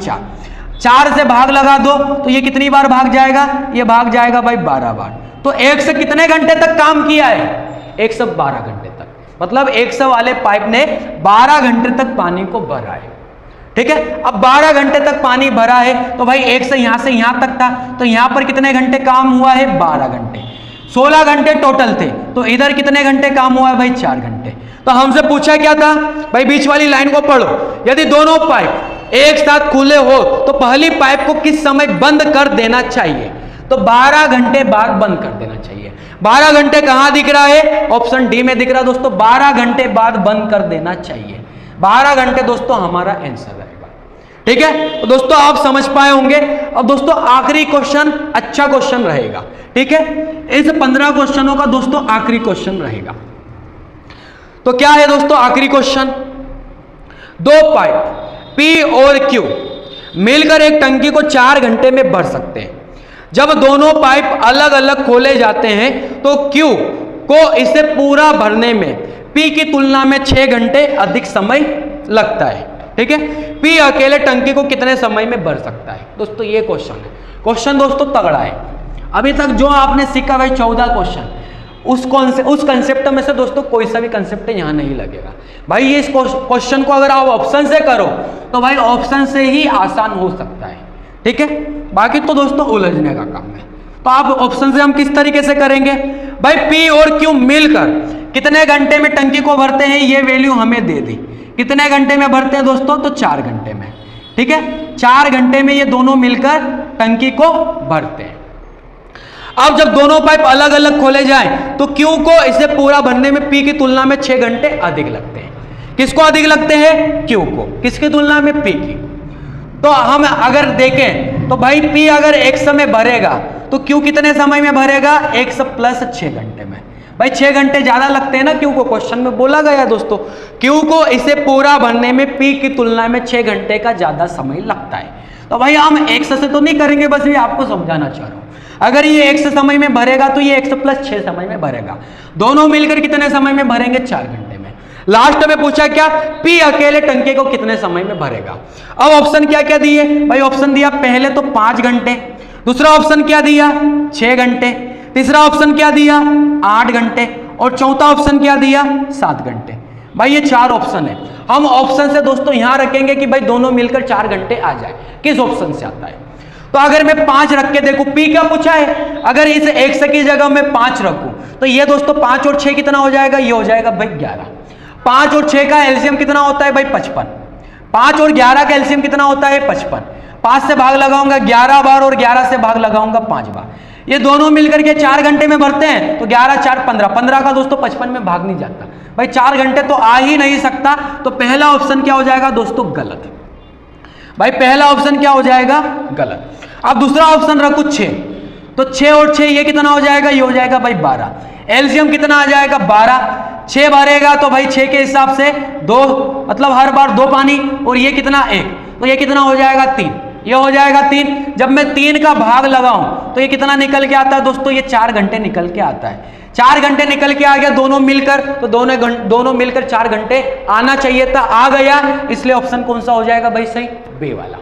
4 से भाग लगा दो तो ये कितनी बार भाग जाएगा, ये भाग जाएगा भाई 12 बार। तो 1 से कितने घंटे तक काम किया है, 112 घंटे तक, मतलब 100 वाले पाइप ने 12 घंटे तक पानी को भरा है। ठीक है, अब 12 घंटे तक पानी भरा है तो भाई 1 से यहां तक था, तो यहां पर कितने घंटे काम हुआ है, 12 घंटे, 16 घंटे टोटल थे, तो इधर कितने घंटे काम हुआ है भाई 4 घंटे। तो हमसे पूछा क्या था भाई, बीच वाली लाइन को पढ़ो, यदि दोनों पाइप एक साथ खुले हो तो पहली पाइप को किस समय बंद कर देना चाहिए, तो 12 घंटे बाद बंद कर देना चाहिए। 12 घंटे कहां दिख रहा है, ऑप्शन डी में दिख रहा है दोस्तों, 12 घंटे बाद बंद कर देना चाहिए। 12 घंटे दोस्तों हमारा आंसर रहेगा। ठीक है, तो दोस्तों आप समझ पाए होंगे। अब दोस्तों आखिरी क्वेश्चन अच्छा क्वेश्चन रहेगा। ठीक है, इस 15 क्वेश्चनों का दोस्तों आखिरी क्वेश्चन रहेगा। तो क्या है दोस्तों आखिरी क्वेश्चन, दो पाइप P और Q मिलकर एक टंकी को 4 घंटे में भर सकते हैं। जब दोनों पाइप अलग अलग खोले जाते हैं तो Q को इसे पूरा भरने में P की तुलना में 6 घंटे अधिक समय लगता है। ठीक है, P अकेले टंकी को कितने समय में भर सकता है, दोस्तों ये क्वेश्चन है। क्वेश्चन दोस्तों तगड़ा है। अभी तक जो आपने सीखा भाई 14 क्वेश्चन, उस कंसेप्ट में से दोस्तों कोई सा भी कंसेप्ट यहां नहीं लगेगा भाई। ये इस क्वेश्चन को अगर आप ऑप्शन से करो तो भाई ऑप्शन से ही आसान हो सकता है। ठीक है, बाकी तो दोस्तों उलझने का काम है। तो आप ऑप्शन से हम किस तरीके से करेंगे भाई, P और Q मिलकर कितने घंटे में टंकी को भरते हैं, ये वैल्यू हमें दे दी। कितने घंटे में भरते हैं दोस्तों, तो 4 घंटे में। ठीक है, 4 घंटे में ये दोनों मिलकर टंकी को भरते हैं। अब जब दोनों पाइप अलग अलग खोले जाएं तो Q को इसे पूरा भरने में P की तुलना में 6 घंटे अधिक लगते हैं। किसको अधिक लगते हैं, Q को, किसकी तुलना में, P की। तो हम अगर देखें तो भाई P अगर 1 समय भरेगा तो Q कितने समय में भरेगा, 1 प्लस 6 घंटे में। भाई 6 घंटे ज्यादा लगते हैं ना Q को, क्वेश्चन में बोला गया दोस्तों, Q को इसे पूरा भरने में P की तुलना में 6 घंटे का ज्यादा समय लगता है। तो भाई हम 100 से तो नहीं करेंगे, बस ये आपको समझाना चाह रहा हूं। अगर ये 100 समय में भरेगा तो ये 100 प्लस 6 समय में भरेगा। दोनों मिलकर कितने समय में भरेंगे, 4 घंटे में। लास्ट में पूछा क्या, P अकेले टंकी को कितने समय में भरेगा। अब ऑप्शन क्या क्या दिए भाई, ऑप्शन दिया पहले तो 5 घंटे, दूसरा ऑप्शन क्या दिया 6 घंटे, तीसरा ऑप्शन क्या दिया 8 घंटे, और चौथा ऑप्शन क्या दिया 7 घंटे। भाई ये 4 ऑप्शन है। हम ऑप्शन से दोस्तों यहां रखेंगे कि भाई दोनों मिलकर 4 घंटे आ जाए, किस ऑप्शन से आता है। तो अगर मैं 5 रख के देखूं, P क्या पूछा है, अगर इस 100 की जगह मैं 5 रखूं तो ये दोस्तों 5 और 6 कितना हो जाएगा, ये हो जाएगा भाई 11। 5 और 6 का एलसीएम कितना होता है भाई 55। 5 और 11 का एलसीएम कितना होता है 55। 5 से भाग लगाऊंगा 11 बार और 11 से भाग लगाऊंगा 5 बार। ये दोनों मिलकर के 4 घंटे में भरते हैं तो 11 4 15, 15 का दोस्तों 55 में भाग नहीं जाता भाई, 4 घंटे तो आ ही नहीं सकता। तो पहला ऑप्शन क्या हो जाएगा दोस्तों, गलत भाई। पहला ऑप्शन क्या हो जाएगा, गलत। अब दूसरा ऑप्शन रखो 6, तो 6 और 6 ये कितना हो जाएगा, ये हो जाएगा भाई 12। एलसीएम कितना आ जाएगा 12। 6 भरेगा तो भाई 6 के हिसाब से 2, मतलब हर बार 2 पानी, और ये कितना 1, तो ये कितना हो जाएगा 3, ये हो जाएगा 3। जब मैं 3 का भाग लगाऊं तो ये कितना निकल के आता है दोस्तों, ये 4 घंटे निकल के आता है। 4 घंटे निकल के आ गया दोनों मिलकर, तो दोनों मिलकर 4 घंटे आना चाहिए था, आ गया। इसलिए ऑप्शन कौन सा हो जाएगा भाई सही, बी वाला।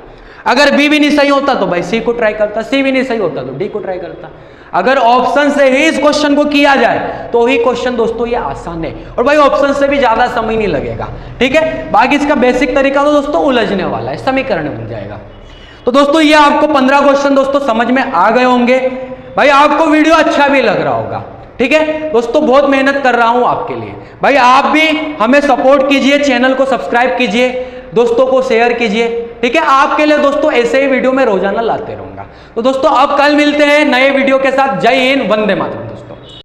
अगर बी भी नहीं सही होता तो भाई सी को ट्राई करता, सी भी नहीं सही होता तो डी को ट्राई करता। अगर ऑप्शन से ही इस क्वेश्चन को किया जाए तो ही क्वेश्चन दोस्तों ये आसान है, और भाई ऑप्शन से भी ज्यादा समय नहीं लगेगा। ठीक है, बाकी इसका बेसिक तरीका तो दोस्तों उलझने वाला है, समीकरण बन जाएगा। तो दोस्तों ये आपको 15 क्वेश्चन दोस्तों समझ में आ गए होंगे। भाई आपको वीडियो अच्छा भी लग रहा होगा। ठीक है दोस्तों, बहुत मेहनत कर रहा हूं आपके लिए। भाई आप भी हमें सपोर्ट कीजिए, चैनल को सब्सक्राइब कीजिए, दोस्तों को शेयर कीजिए। ठीक है, आपके लिए दोस्तों ऐसे ही वीडियो में रोजाना लाते रहूंगा। तो दोस्तों अब कल मिलते हैं नए वीडियो के साथ। जय हिंद, वंदे मातरम दोस्तों।